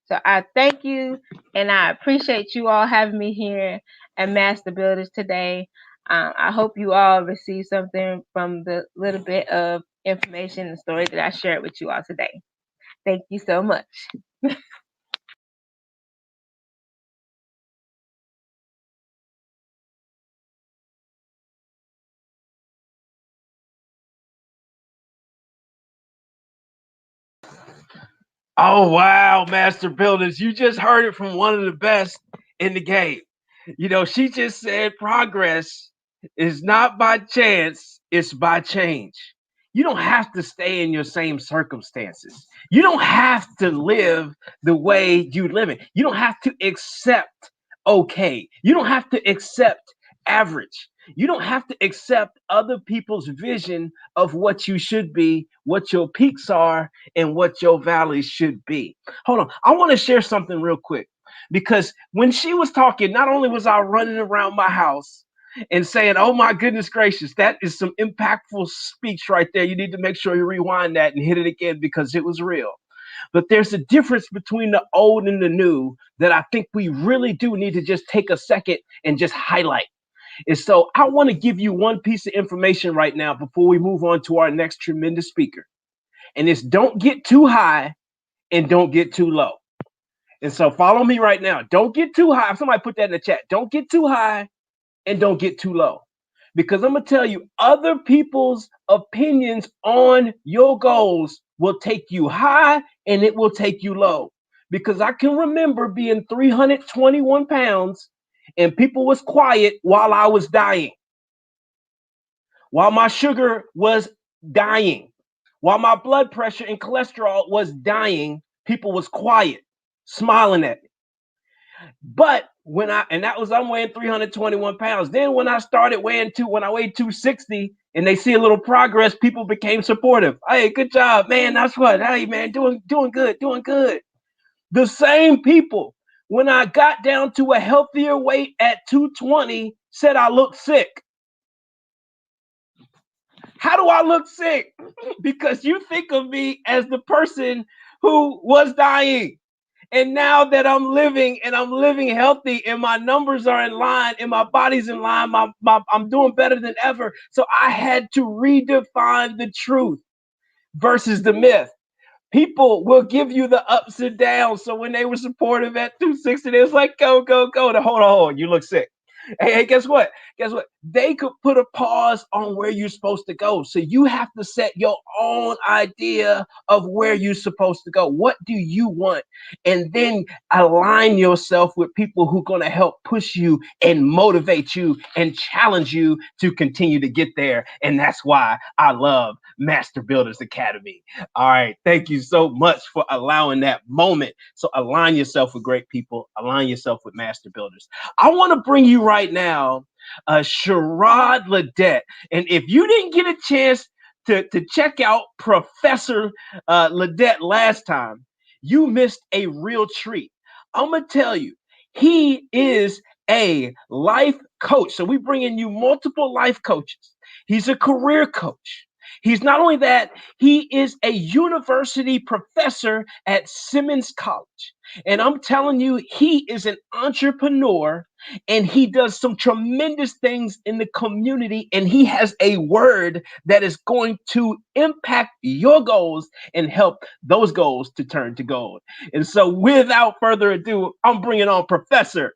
So I thank you, and I appreciate you all having me here at Master Builders today. I hope you all receive something from the little bit of information and story that I shared with you all today. Thank you so much. Oh, wow, Master Builders. You just heard it from one of the best in the game. She just said progress is not by chance, it's by change. You don't have to stay in your same circumstances. You don't have to live the way you live it. You don't have to accept okay. You don't have to accept average. You don't have to accept other people's vision of what you should be, what your peaks are, and what your valleys should be. Hold on. I want to share something real quick because when she was talking, not only was I running around my house and saying, oh my goodness gracious, that is some impactful speech right there. You need to make sure you rewind that and hit it again because it was real. But there's a difference between the old and the new that I think we really do need to just take a second and just highlight. And so I want to give you one piece of information right now before we move on to our next tremendous speaker. And it's don't get too high and don't get too low. And so follow me right now. Don't get too high. Somebody put that in the chat. Don't get too high and don't get too low. Because I'm going to tell you, other people's opinions on your goals will take you high and it will take you low. Because I can remember being 321 pounds and people was quiet while I was dying. While my sugar was dying. While my blood pressure and cholesterol was dying, people was quiet, smiling at me. But I'm weighing 321 pounds. Then when I started when I weighed 260 and they see a little progress, people became supportive. Hey, good job, man. That's what. Hey, man, doing good. The same people, when I got down to a healthier weight at 220, said I looked sick. How do I look sick? Because you think of me as the person who was dying. And now that I'm living and I'm living healthy and my numbers are in line and my body's in line, I'm doing better than ever. So I had to redefine the truth versus the myth. People will give you the ups and downs. So when they were supportive at 260, they was like, go. Hold on, you look sick. Hey, guess what? They could put a pause on where you're supposed to go. So you have to set your own idea of where you're supposed to go. What do you want? And then align yourself with people who are going to help push you and motivate you and challenge you to continue to get there. And that's why I love Master Builders Academy. All right. Thank you so much for allowing that moment. So align yourself with great people. Align yourself with Master Builders. I want to bring you right now Sherrod Ledet. And if you didn't get a chance to check out Professor Ledet last time, you missed a real treat. I'm going to tell you, he is a life coach. So we bring in you multiple life coaches. He's a career coach. He's not only that, he is a university professor at Simmons College. And I'm telling you, he is an entrepreneur and he does some tremendous things in the community. And he has a word that is going to impact your goals and help those goals to turn to gold. And so without further ado, I'm bringing on Professor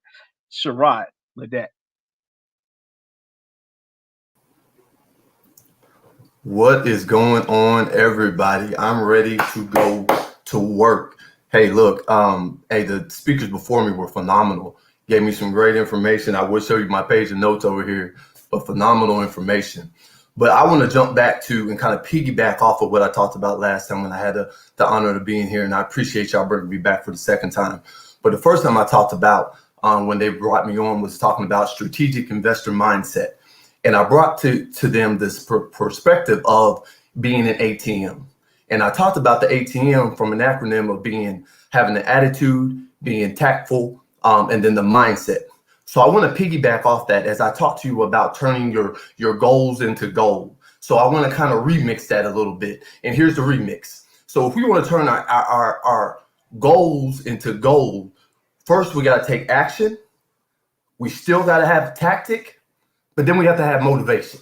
Sherrod Ledet. What is going on, everybody? I'm ready to go to work. Hey, look, hey, the speakers before me were phenomenal. Gave me some great information. I will show you my page of notes over here, but phenomenal information. But I want to jump back to and kind of piggyback off of what I talked about last time when I had the honor of being here, and I appreciate y'all bringing me back for the second time. But the first time I talked about when they brought me on was talking about strategic investor mindset. And I brought to them this perspective of being an ATM. And I talked about the ATM from an acronym of having an attitude, being tactful, and then the mindset. So I want to piggyback off that as I talk to you about turning your goals into gold. So I want to kind of remix that a little bit. And here's the remix. So if we want to turn our goals into gold, first we got to take action. We still got to have tactic. But then we have to have motivation.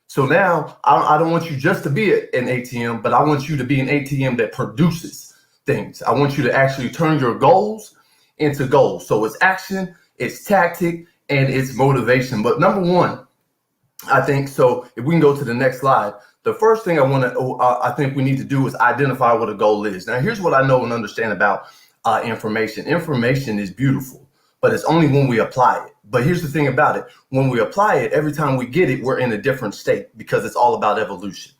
So now I don't want you just to be an ATM, but I want you to be an ATM that produces things. I want you to actually turn your goals into goals. So it's action, it's tactic, and it's motivation. But number one, I think, so if we can go to the next slide, the first thing I think we need to do is identify what a goal is. Now, here's what I know and understand about information. Information is beautiful, but it's only when we apply it. But here's the thing about it. When we apply it, every time we get it, we're in a different state because it's all about evolution.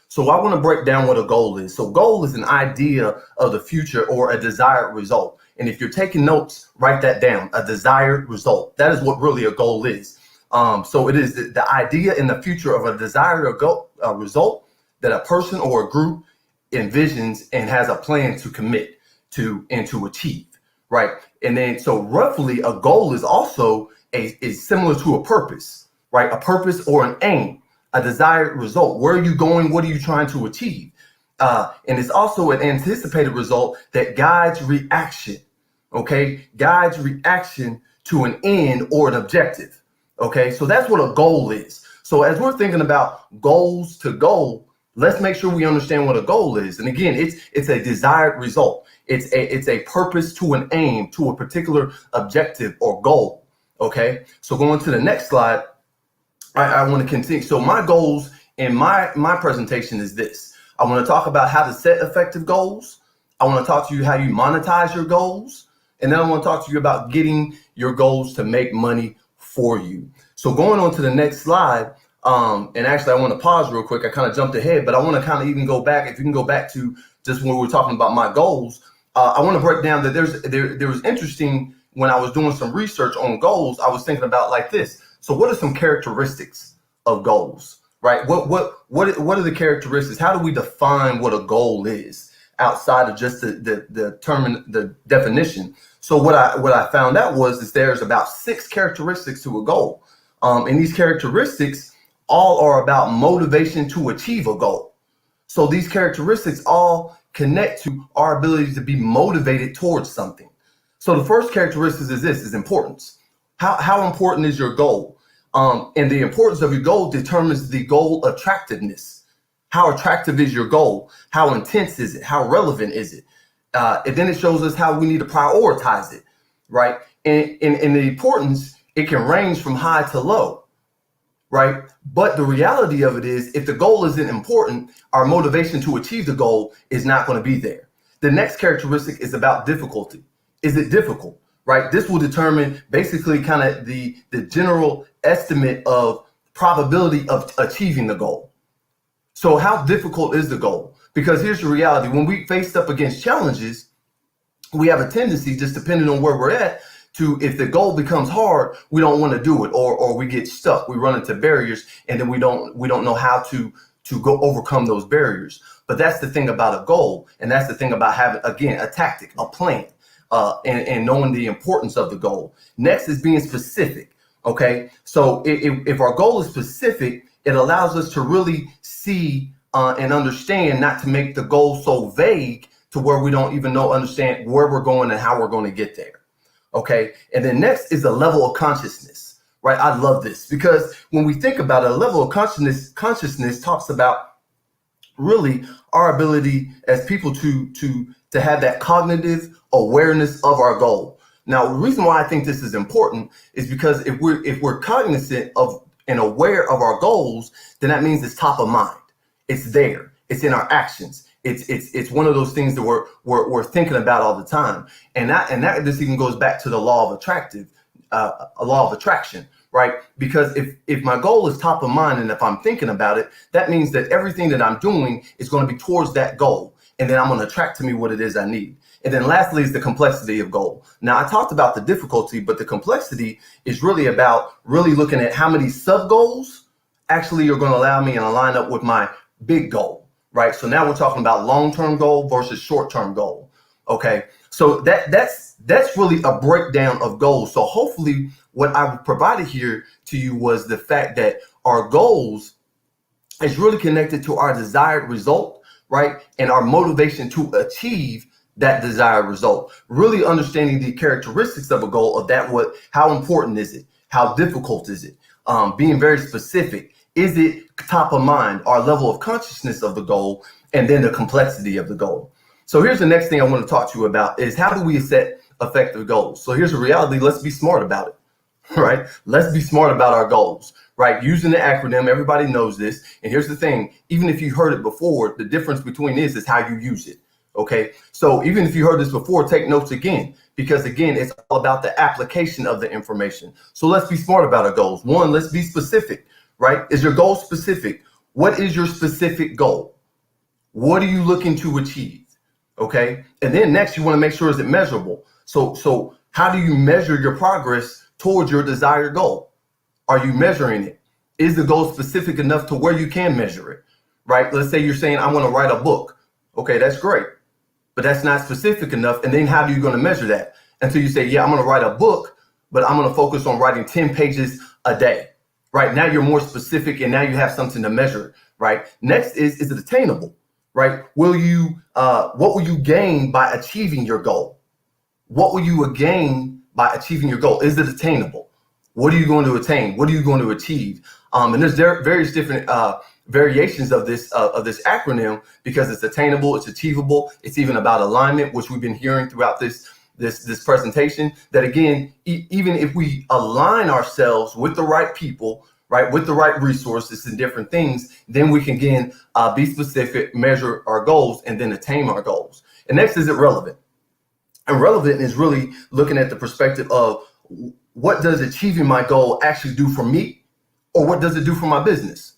So I want to break down what a goal is. So goal is an idea of the future or a desired result. And if you're taking notes, write that down, a desired result. That is what really a goal is. So it is the idea in the future of a desired result that a person or a group envisions and has a plan to commit to and to achieve, right? And then so roughly a goal is also is similar to a purpose, right? A purpose or an aim, a desired result. Where are you going? What are you trying to achieve? And it's also an anticipated result that guides reaction, okay? Guides reaction to an end or an objective, okay? So that's what a goal is. So as we're thinking about goals to goal, let's make sure we understand what a goal is. And again, it's a desired result. It's a purpose to an aim, to a particular objective or goal. Okay, so going to the next slide, I want to continue. So my goals in my presentation is this. I want to talk about how to set effective goals. I want to talk to you how you monetize your goals. And then I want to talk to you about getting your goals to make money for you. So going on to the next slide, and actually I want to pause real quick. I kind of jumped ahead, but I want to kind of even go back. If you can go back to just when we were talking about my goals, I want to break down that there was interesting. When I was doing some research on goals, I was thinking about like this. So what are some characteristics of goals, right? What are the characteristics? How do we define what a goal is outside of just the term, the definition? So what I found out is there's about 6 characteristics to a goal. And these characteristics all are about motivation to achieve a goal. So these characteristics all connect to our ability to be motivated towards something. So the first characteristic is importance. How important is your goal? And the importance of your goal determines the goal attractiveness. How attractive is your goal? How intense is it? How relevant is it? And then it shows us how we need to prioritize it, right? And the importance, it can range from high to low, right? But the reality of it is, if the goal isn't important, our motivation to achieve the goal is not going to be there. The next characteristic is about difficulty. Is it difficult, right? This will determine basically kind of the general estimate of probability of achieving the goal. So how difficult is the goal? Because here's the reality. When we faced up against challenges, we have a tendency, just depending on where we're at, to, if the goal becomes hard, we don't want to do it, or we get stuck. We run into barriers, and then we don't know how to go overcome those barriers. But that's the thing about a goal, and that's the thing about having, again, a tactic, a plan, and knowing the importance of the goal. Next is being specific. Okay, so if our goal is specific, it allows us to really see and understand, not to make the goal so vague to where we don't even understand where we're going and how we're going to get there. Okay, and then next is a level of consciousness, right? I love this, because when we think about it, a level of consciousness talks about really our ability as people to have that cognitive awareness of our goal. Now, the reason why I think this is important is because if we're cognizant of and aware of our goals, then that means it's top of mind. It's there. It's in our actions. It's one of those things that we're thinking about all the time. And that this even goes back to the law of attraction, right? Because if my goal is top of mind and if I'm thinking about it, that means that everything that I'm doing is going to be towards that goal. And then I'm going to attract to me what it is I need. And then lastly is the complexity of goal. Now, I talked about the difficulty, but the complexity is really about really looking at how many sub goals actually are going to allow me and align up with my big goal, right? So now we're talking about long-term goal versus short-term goal. Okay. So that's really a breakdown of goals. So hopefully what I provided here to you was the fact that our goals is really connected to our desired result, right? And our motivation to achieve that desired result. Really understanding the characteristics of a goal, of that, how important is it? How difficult is it? Being very specific. Is it top of mind? Our level of consciousness of the goal, and then the complexity of the goal. So here's the next thing I want to talk to you about is how do we set effective goals? So here's the reality. Let's be smart about it, right? Let's be smart about our goals, right? Using the acronym, everybody knows this. And here's the thing, even if you heard it before, the difference between this is how you use it. Okay, so even if you heard this before, take notes again, because again, it's all about the application of the information. So let's be smart about our goals. One, let's be specific, right? Is your goal specific? What is your specific goal? What are you looking to achieve? Okay, and then next, you want to make sure is it measurable. So how do you measure your progress towards your desired goal? Are you measuring it? Is the goal specific enough to where you can measure it, right? Let's say you're saying, I want to write a book. Okay, that's great. But that's not specific enough. And then how are you going to measure that? Until you say, yeah, I'm going to write a book, but I'm going to focus on writing 10 pages a day, right? Now you're more specific and now you have something to measure, right? Next is it attainable, right? What will you gain by achieving your goal? What will you gain by achieving your goal? Is it attainable? What are you going to attain? What are you going to achieve? And there's various different variations of this acronym, because it's attainable, it's achievable, it's even about alignment, which we've been hearing throughout this presentation. That again, even if we align ourselves with the right people, right, with the right resources and different things, then we can again be specific, measure our goals, and then attain our goals. And next is it relevant. And relevant is really looking at the perspective of what does achieving my goal actually do for me, or what does it do for my business?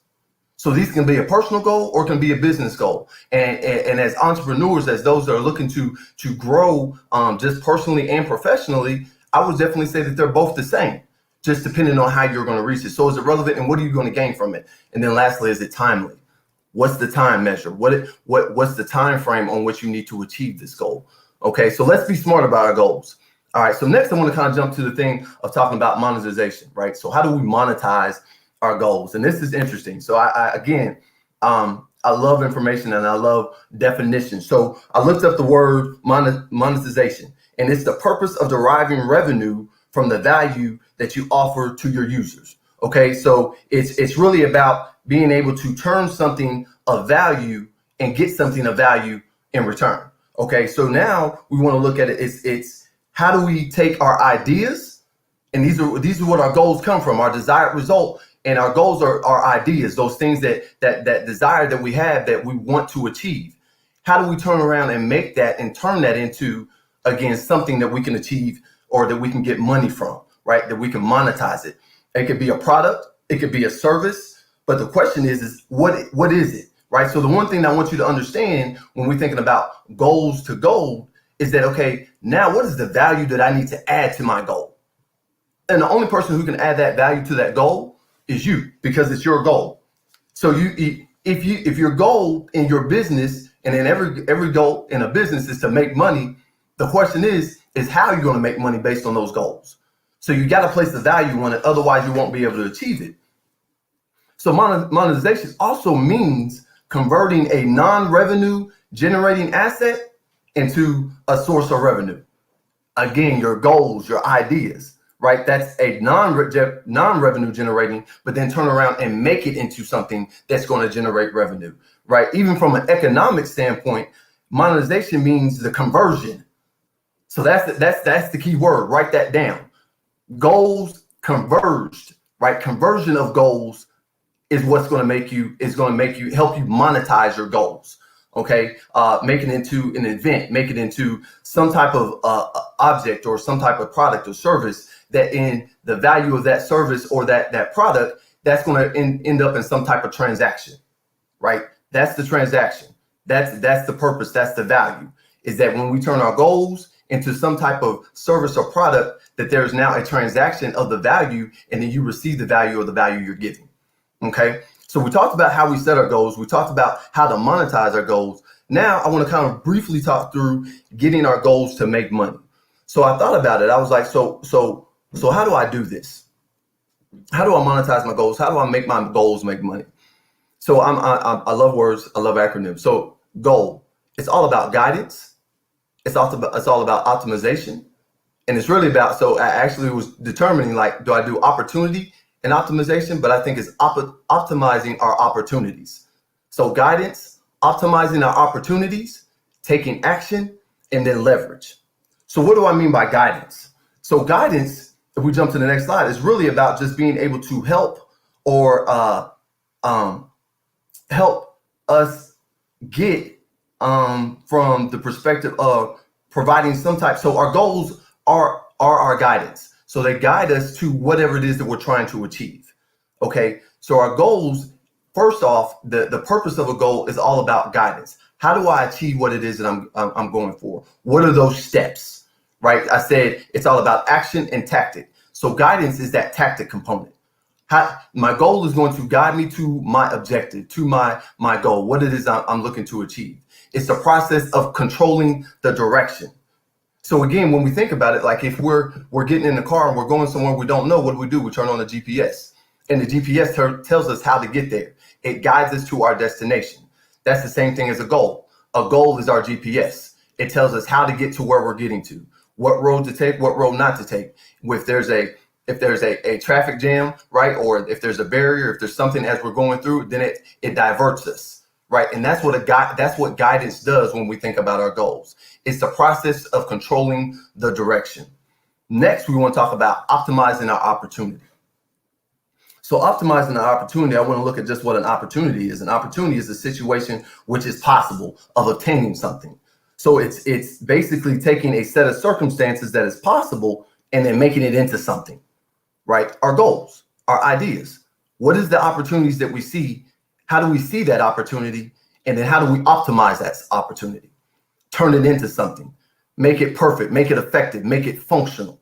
So these can be a personal goal or can be a business goal. And as entrepreneurs, as those that are looking to grow just personally and professionally, I would definitely say that they're both the same, just depending on how you're going to reach it. So is it relevant, and what are you going to gain from it? And then lastly, is it timely? What's the time measure? What's the time frame on which you need to achieve this goal? Okay, so let's be smart about our goals. All right, so next I want to kind of jump to the thing of talking about monetization, right? So how do we monetize our goals? And this is interesting. So I love information and I love definitions. So I looked up the word monetization, and it's the purpose of deriving revenue from the value that you offer to your users. Okay, so it's really about being able to turn something of value and get something of value in return. Okay, so now we want to look at it. It's how do we take our ideas, and these are what our goals come from, our desired result. And our goals are our ideas, those things that desire that we have, that we want to achieve. How do we turn around and make that and turn that into, again, something that we can achieve or that we can get money from, right? That we can monetize it. It could be a product, it could be a service, but the question is what is it, right? So the one thing I want you to understand when we're thinking about goals to gold is that, okay, now what is the value that I need to add to my goal? And the only person who can add that value to that goal is you, because it's your goal. So if your goal in your business, and in every goal in a business is to make money, the question is how you're going to make money based on those goals. So you got to place the value on it, otherwise you won't be able to achieve it. So monetization also means converting a non-revenue generating asset into a source of revenue. Again, your goals, your ideas. Right, that's a non-revenue generating, but then turn around and make it into something that's going to generate revenue. Right, even from an economic standpoint, monetization means the conversion. So that's the key word. Write that down. Goals converged. Right, conversion of goals is what's going to make you help you monetize your goals. Okay, make it into an event, make it into some type of object or some type of product or service that in the value of that service or that product, that's going to end up in some type of transaction, right? That's the transaction. That's the purpose. That's the value, is that when we turn our goals into some type of service or product, that there's now a transaction of the value, and then you receive the value of the value you're giving. Okay. So we talked about how we set our goals. We talked about how to monetize our goals. Now I want to kind of briefly talk through getting our goals to make money. So I thought about it. I was like, so how do I do this? How do I monetize my goals? How do I make my goals make money? So I love words. I love acronyms. So goal, it's all about guidance. It's all about optimization. And it's really about, so I actually was determining, like, do I do opportunity and optimization? But I think it's optimizing our opportunities. So guidance, optimizing our opportunities, taking action, and then leverage. So what do I mean by guidance? So guidance, if we jump to the next slide, is really about just being able to help or help us get from the perspective of providing some type. So our goals are our guidance. So they guide us to whatever it is that we're trying to achieve. Okay. So our goals, first off, the purpose of a goal is all about guidance. How do I achieve what it is that I'm going for? What are those steps? Right? I said it's all about action and tactic. So guidance is that tactic component. My goal is going to guide me to my objective, to my goal, what it is I'm looking to achieve. It's the process of controlling the direction. So again, when we think about it, like if we're getting in the car and we're going somewhere we don't know, what do? We turn on the GPS, and the GPS tells us how to get there. It guides us to our destination. That's the same thing as a goal. A goal is our GPS. It tells us how to get to where we're getting to, what road to take, what road not to take. If there's a traffic jam, right, or if there's a barrier, if there's something as we're going through, then it diverts us, right? And that's what guidance does when we think about our goals. It's the process of controlling the direction. Next, we want to talk about optimizing our opportunity. So optimizing our opportunity, I want to look at just what an opportunity is. An opportunity is a situation which is possible of obtaining something. So it's basically taking a set of circumstances that is possible and then making it into something, right? Our goals, our ideas. What is the opportunities that we see? How do we see that opportunity? And then how do we optimize that opportunity? Turn it into something, make it perfect, make it effective, make it functional.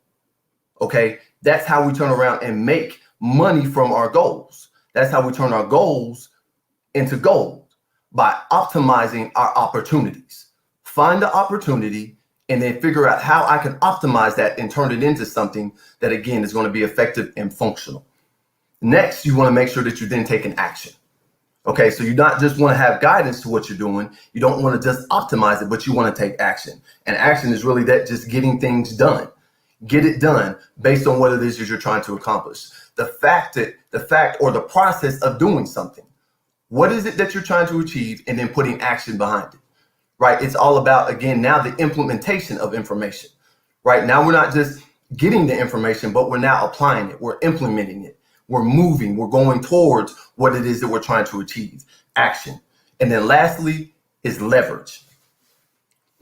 Okay. That's how we turn around and make money from our goals. That's how we turn our goals into gold, by optimizing our opportunities. Find the opportunity and then figure out how I can optimize that and turn it into something that, again, is going to be effective and functional. Next, you want to make sure that you then take an action. Okay, so you not just want to have guidance to what you're doing. You don't want to just optimize it, but you want to take action. And action is really that, just getting things done. Get it done based on what it is that you're trying to accomplish. The fact or the process of doing something. What is it that you're trying to achieve, and then putting action behind it, right? It's all about, again, now the implementation of information, right? Now we're not just getting the information, but we're now applying it. We're implementing it. We're moving. We're going towards what it is that we're trying to achieve, action. And then lastly is leverage.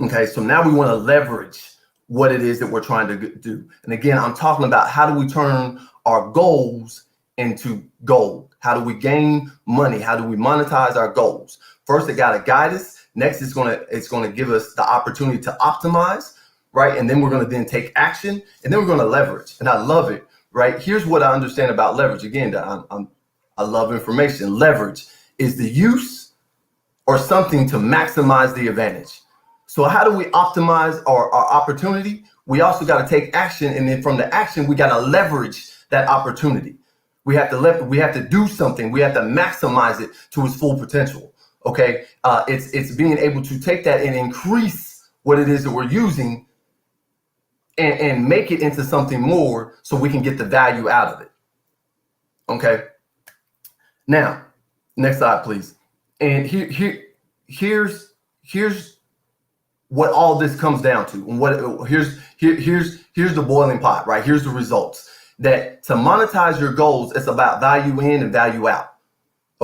Okay, so now we want to leverage what it is that we're trying to do. And again, I'm talking about how do we turn our goals into gold? How do we gain money? How do we monetize our goals? First, it got to guide us. Next, it's going to give us the opportunity to optimize, right? And then we're going to then take action, and then we're going to leverage. And I love it, right? Here's what I understand about leverage. Again, I love information. Leverage is the use or something to maximize the advantage. So how do we optimize our opportunity? We also got to take action, and then from the action, we got to leverage that opportunity. We have to do something. We have to maximize it to its full potential. Okay, it's being able to take that and increase what it is that we're using, and make it into something more, so we can get the value out of it. Okay. Now, next slide, please. And here's what all this comes down to, and here's the boiling pot, right? Here's the results. That to monetize your goals, it's about value in and value out.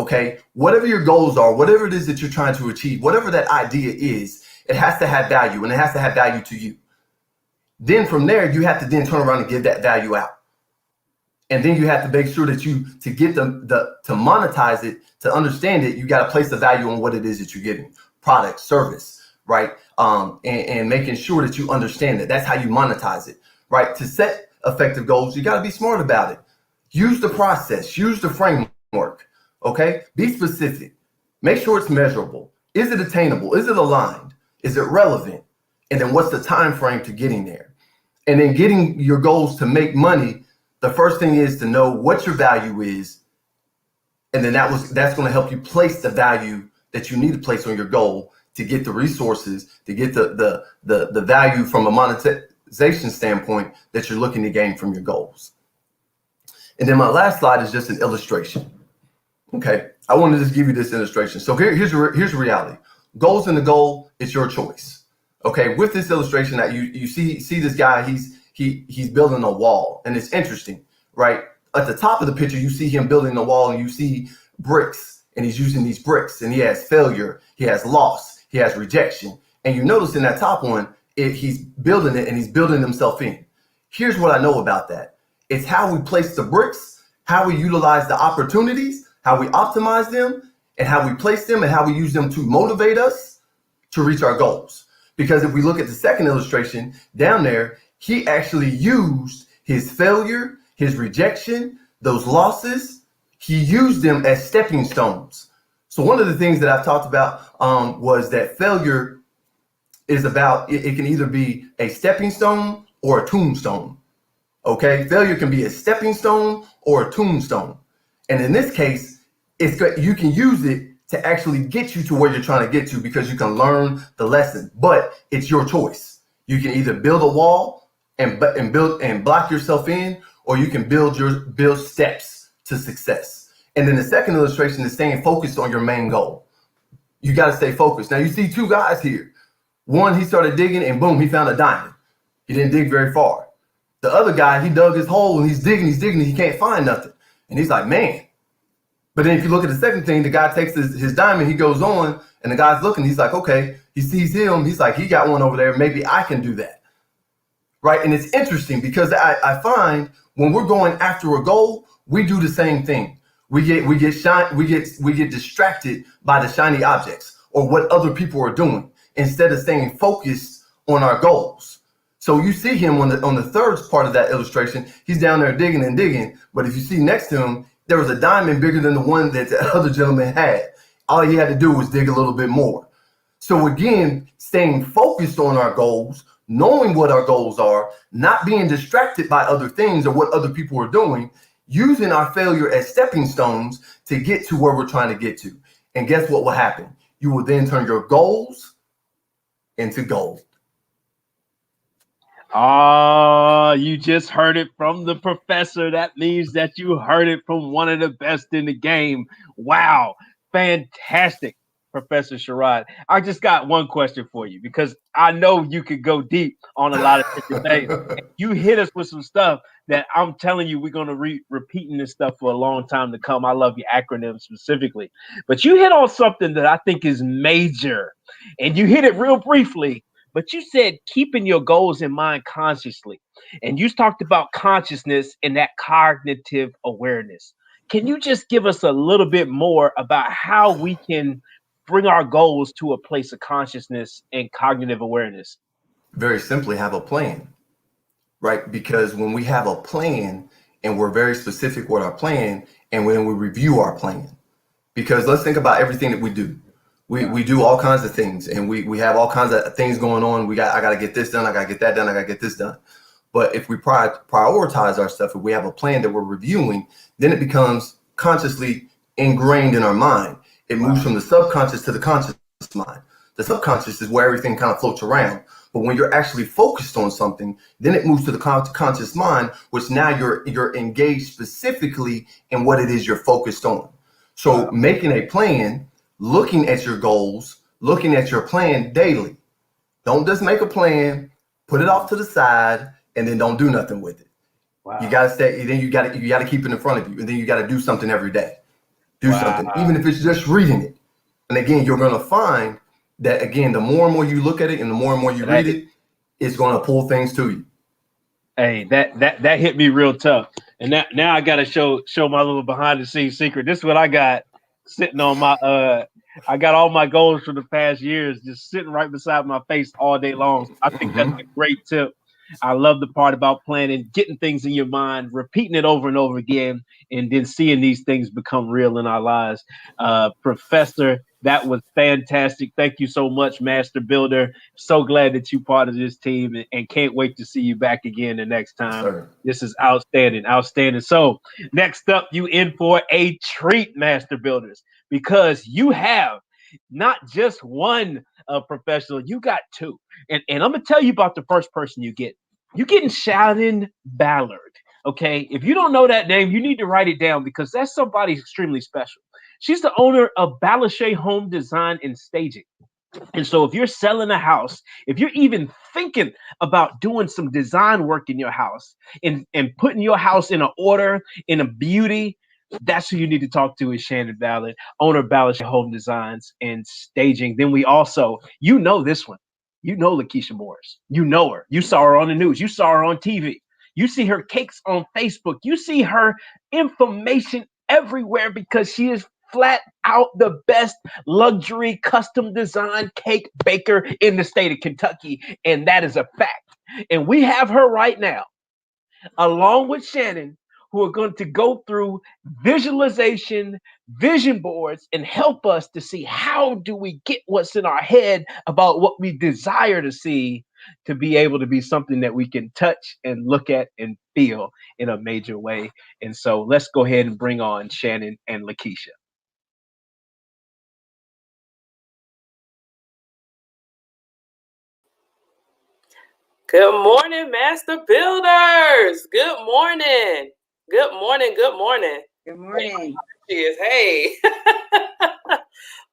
Okay, whatever your goals are, whatever it is that you're trying to achieve, whatever that idea is, it has to have value, and it has to have value to you. Then from there, you have to then turn around and give that value out. And then you have to make sure that to get to monetize it, to understand it, you got to place the value on what it is that you're getting, product, service, right? And making sure that you understand it. That's how you monetize it, right? To set effective goals, you got to be smart about it. Use the process, use the framework, okay? Be specific. Make sure it's measurable. Is it attainable? Is it aligned? Is it relevant? And then what's the time frame to getting there? And then getting your goals to make money, the first thing is to know what your value is. And then that's going to help you place the value that you need to place on your goal to get the resources, to get the value from a monetization standpoint that you're looking to gain from your goals. And then my last slide is just an illustration. Okay, I want to just give you this illustration. So here's the reality. Goals in the goal, it's your choice. Okay, with this illustration that you see this guy, he's building a wall, and it's interesting, right? At the top of the picture, you see him building a wall, and you see bricks, and he's using these bricks, and he has failure, he has loss, he has rejection. And you notice in that top one, he's building it, and he's building himself in. Here's what I know about that. It's how we place the bricks, how we utilize the opportunities, how we optimize them, and how we place them, and how we use them to motivate us to reach our goals. Because if we look at the second illustration down there, he actually used his failure, his rejection, those losses, he used them as stepping stones. So one of the things that I've talked about was that failure is about, it can either be a stepping stone or a tombstone. Okay, failure can be a stepping stone or a tombstone. And in this case, you can use it to actually get you to where you're trying to get to, because you can learn the lesson, but it's your choice. You can either build a wall and block yourself in, or you can build steps to success. And then the second illustration is staying focused on your main goal. You got to stay focused. Now you see two guys here. One, he started digging and boom, he found a diamond. He didn't dig very far. The other guy, he dug his hole and he's digging, he can't find nothing. And he's like, man. But then if you look at the second thing, the guy takes his diamond, he goes on, and the guy's looking, he's like, okay, he sees him, he's like, he got one over there, maybe I can do that. Right? And it's interesting because I find when we're going after a goal, we do the same thing. We get distracted by the shiny objects or what other people are doing instead of staying focused on our goals. So you see him on the third part of that illustration, he's down there digging and digging, but if you see next to him, there was a diamond bigger than the one that the other gentleman had. All he had to do was dig a little bit more. So again, staying focused on our goals, knowing what our goals are, not being distracted by other things or what other people are doing, using our failure as stepping stones to get to where we're trying to get to. And guess what will happen? You will then turn your goals into gold. You just heard it from the professor. That means that you heard it from one of the best in the game. Wow. Fantastic, Professor Sherrod. I just got one question for you, because I know you could go deep on a lot of different things. You hit us with some stuff that I'm telling you, we're going to repeating this stuff for a long time to come. I love your acronyms specifically. But you hit on something that I think is major, and you hit it real briefly. But you said keeping your goals in mind consciously, and you talked about consciousness and that cognitive awareness. Can you just give us a little bit more about how we can bring our goals to a place of consciousness and cognitive awareness? Very simply, have a plan, right? Because when we have a plan and we're very specific with our plan, and when we review our plan, because let's think about everything that we do. We do all kinds of things, and we have all kinds of things going on. I got to get this done. I got to get that done. I got to get this done. But if we prioritize our stuff, if we have a plan that we're reviewing, then it becomes consciously ingrained in our mind. It moves from the subconscious to the conscious mind. The subconscious is where everything kind of floats around. But when you're actually focused on something, then it moves to the conscious mind, which now you're engaged specifically in what it is you're focused on. So making a plan, looking at your goals, looking at your plan daily. Don't just make a plan, put it off to the side, and then don't do nothing with it. Wow. You gotta stay. Then you gotta keep it in front of you, and then you gotta do something every day. Do something, even if it's just reading it. And again, you're going to find that, again, the more and more you look at it and the more and more you read it, it's going to pull things to you. Hey, that hit me real tough. And now I got to show my little behind the scenes secret. This is what I got sitting on my I got all my goals for the past years just sitting right beside my face all day long. I think that's a great tip. I love the part about planning, getting things in your mind, repeating it over and over again, and then seeing these things become real in our lives. Professor, that was fantastic. Thank you so much, Master Builder. So glad that you're part of this team, and can't wait to see you back again the next time. Sir. This is outstanding, outstanding. So next up, you in for a treat, Master Builders, because you have not just one professional, you got two. And I'm going to tell you about the first person you get. You're getting Shannon Ballard. Okay. If you don't know that name, you need to write it down because that's somebody extremely special. She's the owner of Balashay Home Design and Staging. And so if you're selling a house, if you're even thinking about doing some design work in your house and putting your house in an order, in a beauty, that's who you need to talk to is Shannon Ballard, owner of Balashay Home Designs and Staging. Then we also, you know this one. You know Lakeisha Morris. You know her. You saw her on the news. You saw her on TV. You see her cakes on Facebook. You see her information everywhere because she is flat out the best luxury custom design cake baker in the state of Kentucky. And that is a fact. And we have her right now, along with Shannon, who are going to go through visualization, vision boards, and help us to see how do we get what's in our head about what we desire to see to be able to be something that we can touch and look at and feel in a major way. And so let's go ahead and bring on Shannon and Lakeisha. Good morning, Master Builders. Good morning. Good morning. Good morning. Good morning. Hey.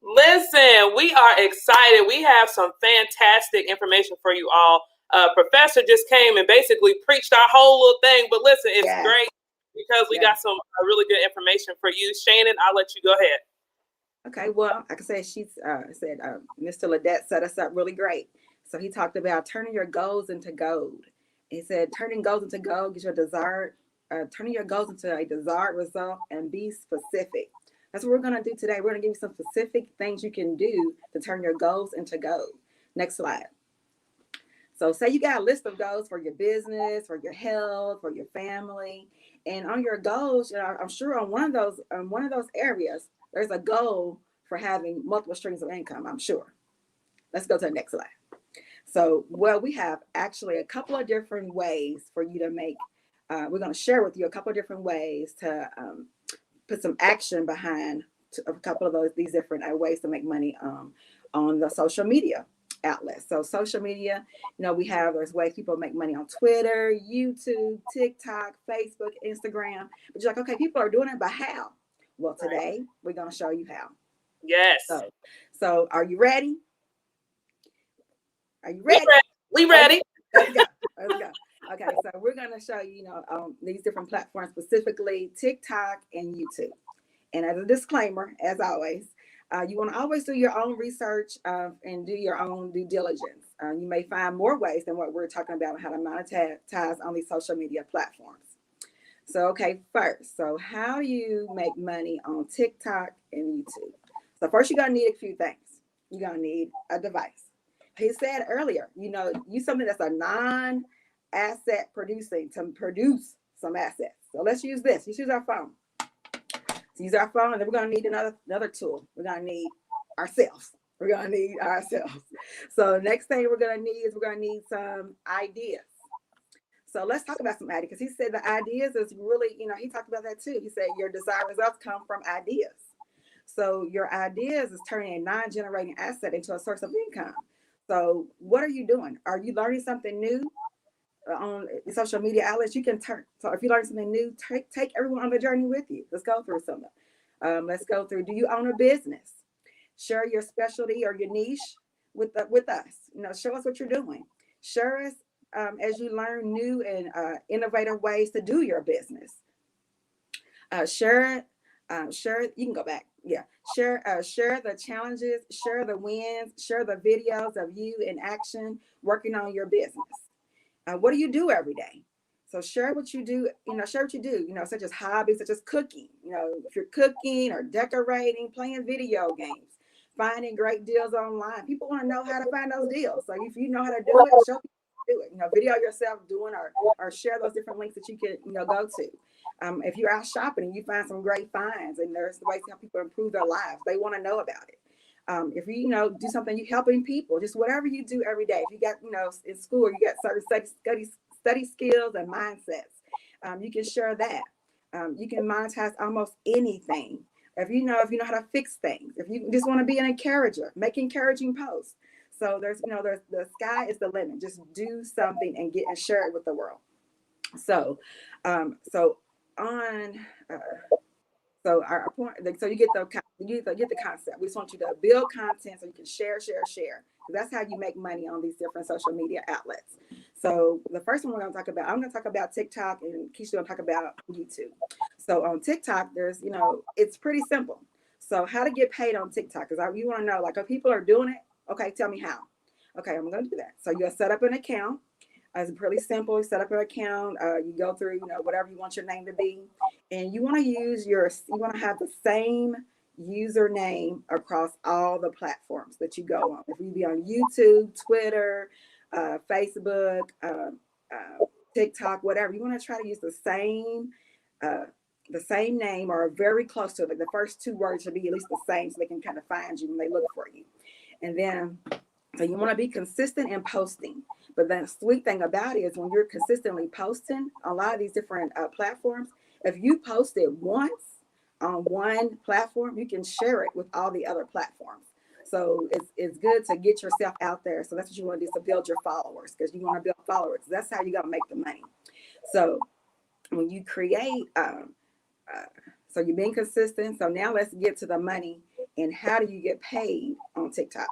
Listen, we are excited. We have some fantastic information for you all. Professor just came and basically preached our whole little thing. But listen, it's great because we got some really good information for you. Shannon, I'll let you go ahead. Okay, well, like I said, Mr. Ledette set us up really great. So he talked about turning your goals into gold. He said, turning goals into gold, get your desired, turning your goals into a desired result and be specific. That's what we're going to do today. We're going to give you some specific things you can do to turn your goals into gold. Next slide. So say you got a list of goals for your business, for your health, for your family. And on your goals, I'm sure on one of those areas, there's a goal for having multiple streams of income, I'm sure. Let's go to the next slide. So, we have actually a couple of different ways for you to make, we're going to share with you a couple of different ways to put some action behind a couple of these different ways to make money on the social media outlets. So social media, there's ways people make money on Twitter, YouTube, TikTok, Facebook, Instagram. But you're like, okay, people are doing it, but how? Well, today we're going to show you how. Yes. So are you ready? Are you ready? We ready. Let's go. Okay, so we're going to show you, these different platforms, specifically TikTok and YouTube. And as a disclaimer, as always, you want to always do your own research and do your own due diligence. You may find more ways than what we're talking about on how to monetize on these social media platforms. So, okay, first, so how do you make money on TikTok and YouTube? So first, you're going to need a few things. You're going to need a device. He said earlier, use something that's a non-asset producing to produce some assets. So let's use this. Let's use our phone. So use our phone, and then we're going to need another tool. We're going to need ourselves. So next thing we're going to need some ideas. So let's talk about some ideas, because he said the ideas is really, he talked about that too. He said your desired results come from ideas. So your ideas is turning a non-generating asset into a source of income. So what are you doing? Are you learning something new on social media outlets? You can turn. So if you learn something new, take everyone on the journey with you. Let's go through some. Let's go through. Do you own a business? Share your specialty or your niche with us. Show us what you're doing. Share us as you learn new and innovative ways to do your business. Share Share, you can go back. Yeah. Share the challenges, share the wins, share the videos of you in action working on your business. What do you do every day? So share what you do, share what you do, such as hobbies, such as cooking, if you're cooking or decorating, playing video games, finding great deals online. People want to know how to find those deals. So if you know how to do it, show people how to do it. Video yourself doing or share those different links that you can, go to. If you're out shopping and you find some great finds and there's ways to help people improve their lives, they want to know about it. If you, do something, you helping people, just whatever you do every day. If you got, in school, you got certain study skills and mindsets, you can share that. You can monetize almost anything. If you know how to fix things, if you just want to be an encourager, make encouraging posts. So there's the sky is the limit. Just do something and share it with the world. So, so our point, so you get the concept. We just want you to build content so you can share. That's how you make money on these different social media outlets. So the first one I'm going to talk about TikTok, and Keisha going to talk about YouTube. So on TikTok, there's, it's pretty simple. So how to get paid on TikTok, because you want to know, like, if people are doing it, okay, tell me how. Okay, I'm going to do that. So you'll set up an account. It's pretty simple. You set up an account. You go through, whatever you want your name to be, and you want to have the same username across all the platforms that you go on. If you be on YouTube, Twitter, Facebook, TikTok, whatever, you want to try to use the same name or very close to it. Like the first two words should be at least the same, so they can kind of find you when they look for you. And then, so you want to be consistent in posting. But the sweet thing about it is when you're consistently posting on a lot of these different platforms, if you post it once on one platform, you can share it with all the other platforms. So it's good to get yourself out there. So that's what you want to do, to build your followers, because you want to build followers. That's how you're going to make the money. So when you create, so you're being consistent. So now let's get to the money and how do you get paid on TikTok?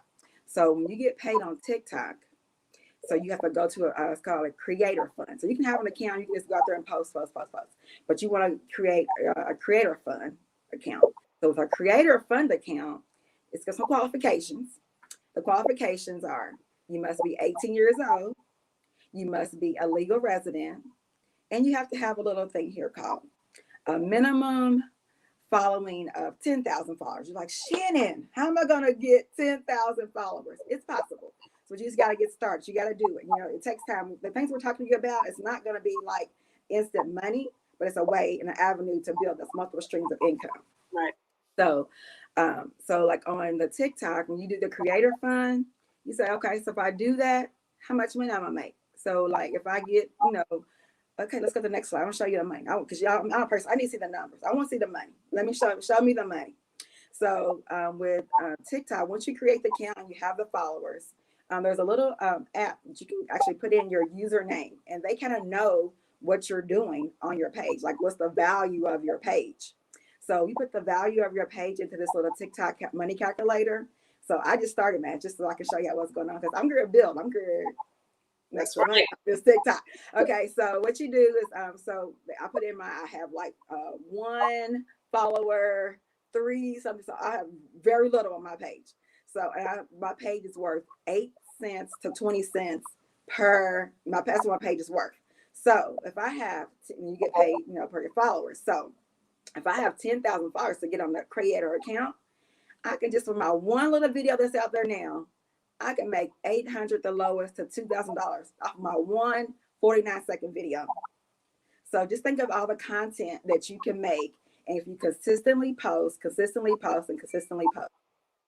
So when you get paid on TikTok, so you have to go to it's called a creator fund. So you can have an account, you can just go out there and post. But you want to create a creator fund account. So with a creator fund account, it's got some qualifications. The qualifications are, you must be 18 years old, you must be a legal resident, and you have to have a little thing here called a minimum following of 10,000 followers. You're like, Shannon, how am I going to get 10,000 followers? It's possible. So you just got to get started. You got to do it. It takes time. The things we're talking to you about, it's not going to be like instant money, but it's a way and an avenue to build us multiple streams of income. Right. So, like on the TikTok, when you do the creator fund, you say, okay, so if I do that, how much money am I make? So like if I get, okay, let's go to the next slide. I'm gonna show you the money. Because I'm a person, I need to see the numbers. I want to see the money. Let me show me the money. So with TikTok, once you create the account and you have the followers, there's a little app that you can actually put in your username, and they kind of know what you're doing on your page, like what's the value of your page. So you put the value of your page into this little TikTok money calculator. So I just started, man, just so I can show you what's going on, because I'm going to build. I'm going to next one. This TikTok. Okay, so what you do is, so I put in I have like 1 follower, 3 something. So I have very little on my page. So my page is worth 8 cents to 20 cents per. That's what my page is worth. So if I have, you get paid, per your followers. So if I have 10,000 followers to get on the creator account, I can just, with my one little video that's out there now, I can make $800 the lowest to $2,000 off my one 49-second video. So just think of all the content that you can make, and if you consistently post.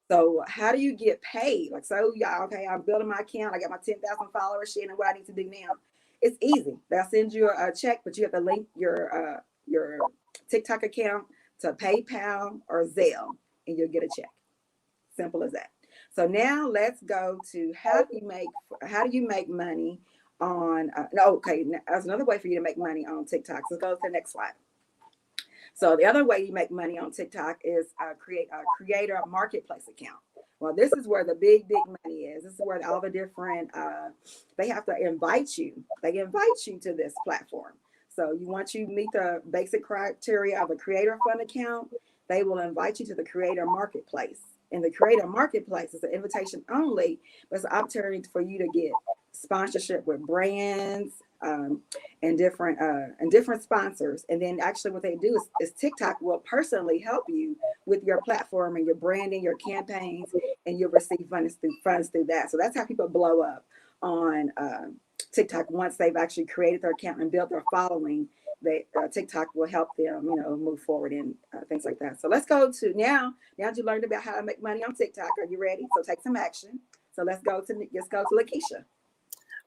So how do you get paid? Like, so yeah, okay, I'm building my account. I got my 10,000 followers. Shannon, what I need to do now? It's easy. They'll send you a check, but you have to link your TikTok account to PayPal or Zelle, and you'll get a check. Simple as that. So now let's go to how do you make money on? Okay, there's another way for you to make money on TikTok. So let's go to the next slide. So the other way you make money on TikTok is create a creator marketplace account. Well, this is where the big money is. This is where all the different, they have to invite you. They invite you to this platform. So once you meet the basic criteria of a creator fund account, they will invite you to the Creator Marketplace. And the Creator Marketplace is an invitation only, but it's an opportunity for you to get sponsorship with brands and different sponsors. And then actually what they do is TikTok will personally help you with your platform and your branding, your campaigns, and you'll receive funds through that. So that's how people blow up on TikTok once they've actually created their account and built their following. TikTok will help them, move forward and things like that. So let's go to now you learned about how to make money on TikTok. Are you ready? So take some action. So let's go to Lakeisha.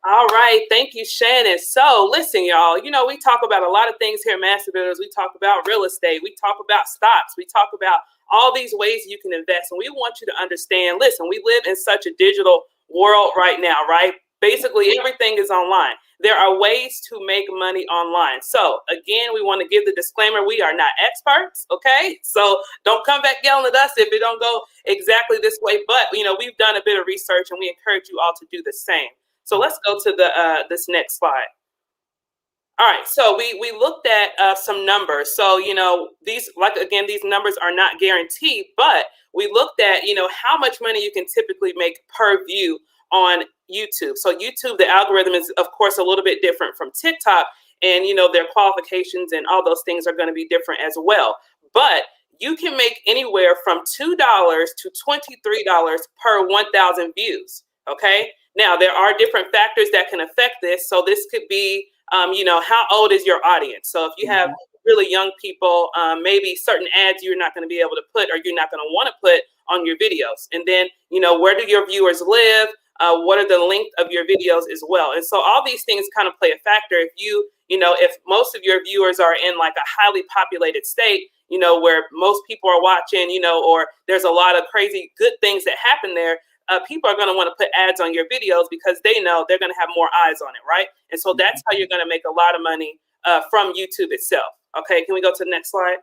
All right. Thank you, Shannon. So listen, y'all, we talk about a lot of things here at Master Builders. We talk about real estate. We talk about stocks. We talk about all these ways you can invest. And we want you to understand, listen, we live in such a digital world right now, right? Basically, everything is online. There are ways to make money online. So again, we want to give the disclaimer, we are not experts, okay? So don't come back yelling at us if it don't go exactly this way. But, we've done a bit of research and we encourage you all to do the same. So let's go to this next slide. All right, so we looked at some numbers. So, these numbers are not guaranteed, but we looked at, how much money you can typically make per view on YouTube. So YouTube, the algorithm is, of course, a little bit different from TikTok, and, their qualifications and all those things are going to be different as well. But you can make anywhere from $2 to $23 per 1,000 views, okay? Now, there are different factors that can affect this. So this could be, how old is your audience? So if you have really young people, maybe certain ads you're not going to be able to put or you're not going to want to put on your videos. And then, where do your viewers live? What are the length of your videos as well? And so all these things kind of play a factor. If if most of your viewers are in like a highly populated state, where most people are watching, or there's a lot of crazy good things that happen there, people are going to want to put ads on your videos because they know they're going to have more eyes on it, right? And so that's how you're going to make a lot of money from YouTube itself. Okay, can we go to the next slide?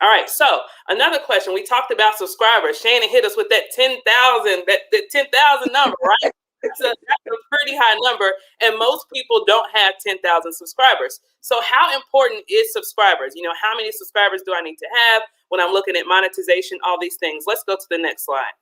All right, so another question. We talked about subscribers. Shannon hit us with that 10,000, that 10,000 number, right? That's a pretty high number, and most people don't have 10,000 subscribers. So how important is subscribers? How many subscribers do I need to have when I'm looking at monetization, all these things? Let's go to the next slide.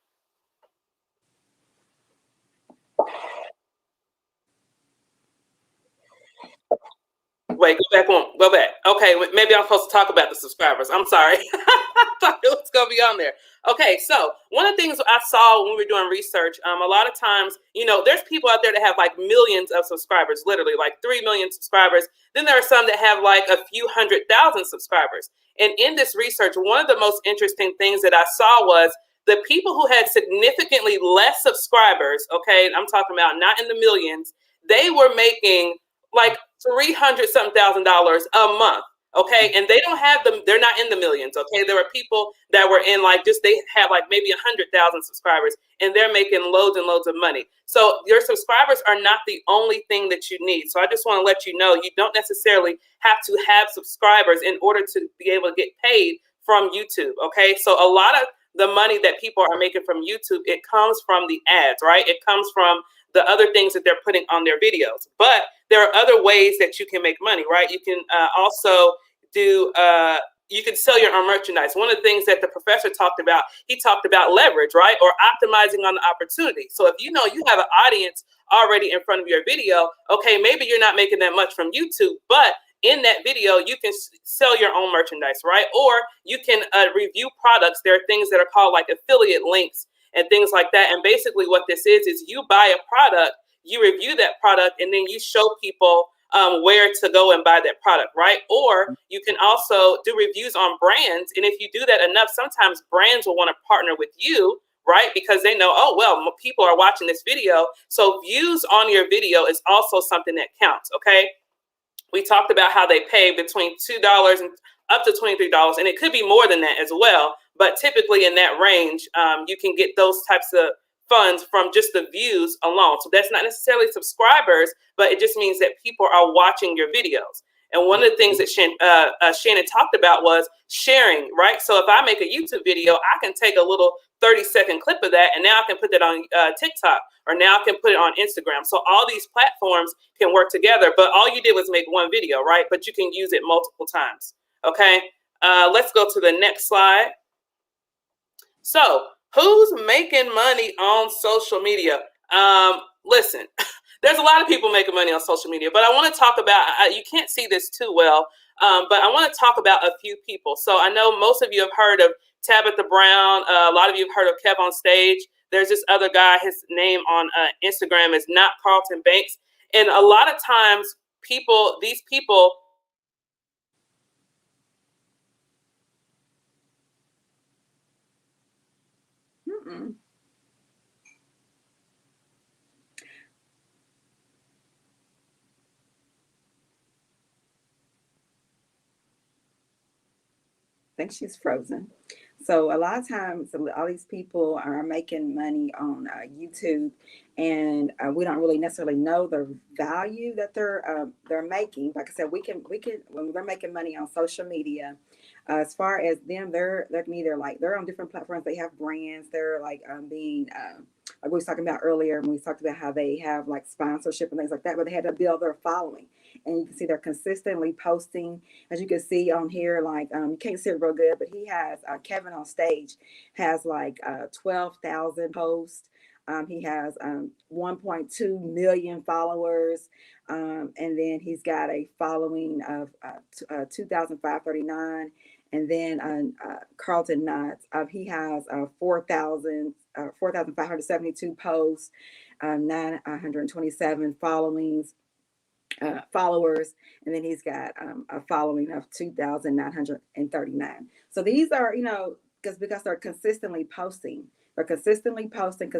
Wait, go back. Okay, maybe I'm supposed to talk about the subscribers. I'm sorry. I thought it was going to be on there. Okay, so one of the things I saw when we were doing research, a lot of times, there's people out there that have like millions of subscribers, literally like 3 million subscribers. Then there are some that have like a few 100,000 subscribers. And in this research, one of the most interesting things that I saw was the people who had significantly less subscribers, okay, I'm talking about not in the millions, they were making like $300,000 a month, okay? And they don't have them, they're not in the millions, okay? There were people that were in they had like maybe 100,000 subscribers and they're making loads and loads of money. So your subscribers are not the only thing that you need. So I just want to let you know, you don't necessarily have to have subscribers in order to be able to get paid from YouTube, okay? So a lot of the money that people are making from YouTube, it comes from the ads, right? It comes from the other things that they're putting on their videos. But there are other ways that you can make money, right? You can also do, you can sell your own merchandise. One of the things that the professor talked about, he talked about leverage, right? Or optimizing on the opportunity. So if you have an audience already in front of your video, okay, maybe you're not making that much from YouTube, but in that video, you can sell your own merchandise, right? Or you can review products. There are things that are called like affiliate links and things like that. And basically what this is you buy a product, you review that product, and then you show people where to go and buy that product, right? Or you can also do reviews on brands. And if you do that enough, sometimes brands will want to partner with you, right? Because they know, oh, well, people are watching this video. So views on your video is also something that counts, okay? We talked about how they pay between $2 and up to $23, and it could be more than that as well. But typically in that range, you can get those types of funds from just the views alone. So that's not necessarily subscribers, but it just means that people are watching your videos. And one of the things that Shannon talked about was sharing, right? So if I make a YouTube video, I can take a little 30-second clip of that, and now I can put that on TikTok, or now I can put it on Instagram. So all these platforms can work together, but all you did was make one video, right? But you can use it multiple times, okay? Let's go to the next slide. So who's making money on social media? Listen, there's a lot of people making money on social media, but I want to talk about, you can't see this too well, but I want to talk about a few people. So I know most of you have heard of Tabitha Brown. A lot of you have heard of Kev on Stage. There's this other guy, his name on Instagram is Not Carlton Banks. And a lot of times these people, I think she's frozen. So a lot of times, all these people are making money on YouTube, and we don't really necessarily know the value that they're making. Like I said, we can when they're making money on social media. As far as them, they're either like they're on different platforms. They have brands. They're like being like we was talking about earlier when we talked about how they have like sponsorship and things like that, but they had to build their following. And you can see they're consistently posting, as you can see on here, like you can't see it real good, but he has Kevin on Stage has like 12,000 posts. He has 1.2 million followers. And then he's got a following of 2,539. And then Carlton Knotts, he has 4,572 posts, 927 followers, and then he's got a following of 2,939. So these are, because they're consistently posting. They're consistently posting.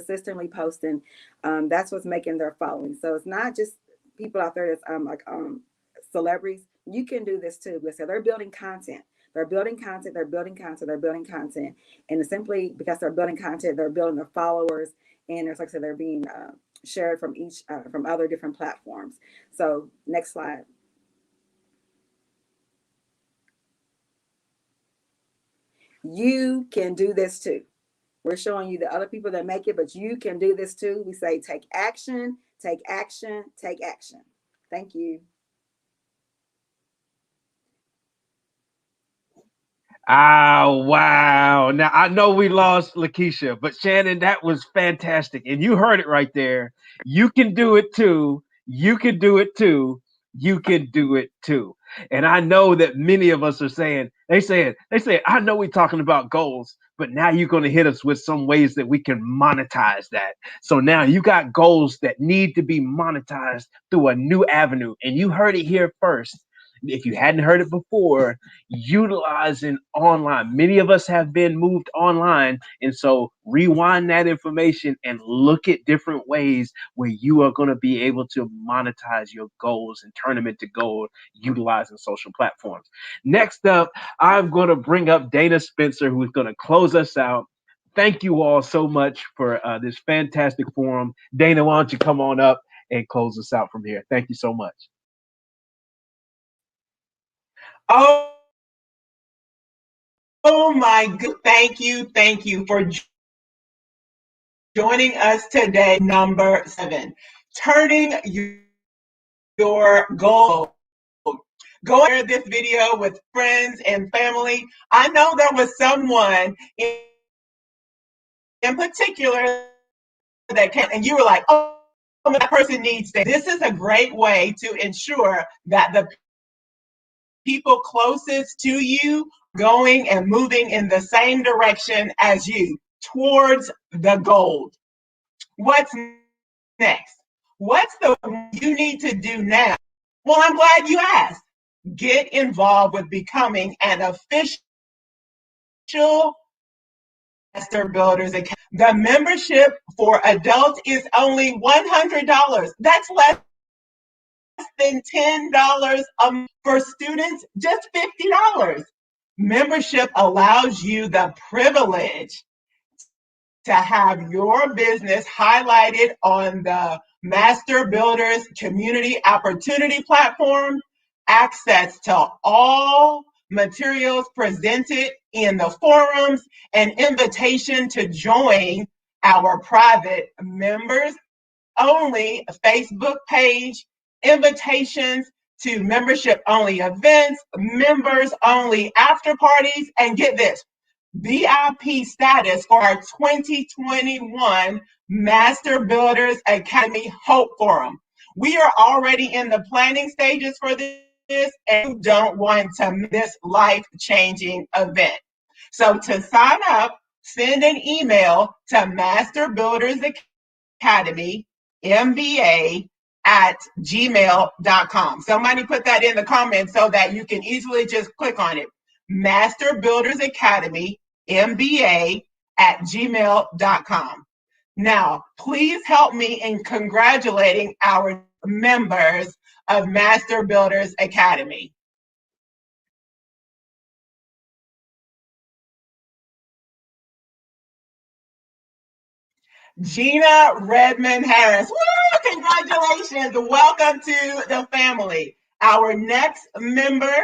That's what's making their following. So it's not just people out there that's like celebrities. You can do this too. Because they're building content. And it's simply because they're building content, they're building their followers, and it's like I said, they're being shared from from other different platforms. So next slide. You can do this too. We're showing you the other people that make it, but you can do this too. We say take action, take action, take action. Thank you. Oh, wow. Now, I know we lost Lakeisha, but Shannon, that was fantastic. And you heard it right there. You can do it too. You can do it too. You can do it too. And I know that many of us are saying, they say, I know we're talking about goals, but now you're going to hit us with some ways that we can monetize that. So now you got goals that need to be monetized through a new avenue. And you heard it here first. If you hadn't heard it before, utilizing online. Many of us have been moved online. And so rewind that information and look at different ways where you are going to be able to monetize your goals and turn them into gold utilizing social platforms. Next up, I'm going to bring up Dana Spencer, who is going to close us out. Thank you all so much for this fantastic forum. Dana, why don't you come on up and close us out from here? Thank you so much. Oh my good. Thank you for joining us today. Number 7, turning your goal. Go share this video with friends and family. I know there was someone in particular that can, and you were like, oh, that person needs this. This is a great way to ensure that the people closest to you going and moving in the same direction as you towards the goal. What's next? What's the you need to do now? Well, I'm glad you asked. Get involved with becoming an official Master Builders account. The membership for adults is only $100. That's less than $10 for students, just $50. Membership allows you the privilege to have your business highlighted on the Master Builders Community Opportunity Platform, access to all materials presented in the forums, and invitation to join our private members only Facebook page, invitations to membership only events, members only after parties, and get this, VIP status for our 2021 Master Builders Academy Hope Forum. We are already in the planning stages for this, and you don't want to miss this life-changing event. So to sign up, send an email to Master Builders Academy, MBA, @gmail.com. Somebody put that in the comments so that you can easily just click on it. Master Builders Academy, MBA, @gmail.com. Now, please help me in congratulating our members of Master Builders Academy. Gina Redmond Harris. Woo! Congratulations. Welcome to the family. Our next member,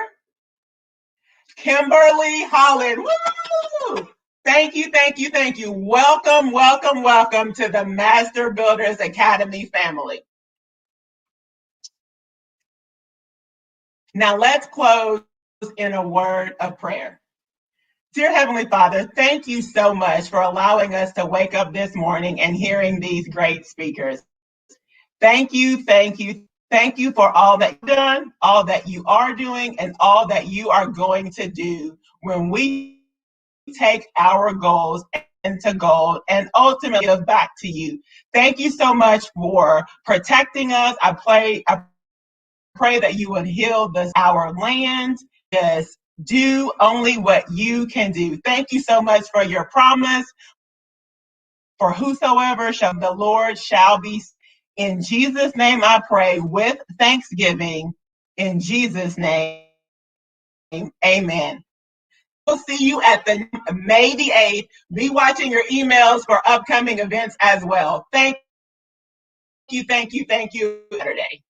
Kimberly Holland. Woo! Thank you, thank you, thank you. Welcome, welcome, welcome to the Master Builders Academy family. Now let's close in a word of prayer. Dear Heavenly Father, thank you so much for allowing us to wake up this morning and hearing these great speakers. Thank you, thank you, thank you for all that you've done, all that you are doing, and all that you are going to do when we take our goals into gold and ultimately give back to you. Thank you so much for protecting us. I pray that you would heal our land. Just do only what you can do. Thank you so much for your promise. For whosoever the Lord shall be. In Jesus' name I pray with thanksgiving. In Jesus' name, amen. We'll see you at the May the 8th. Be watching your emails for upcoming events as well. Thank you, thank you, thank you. Saturday.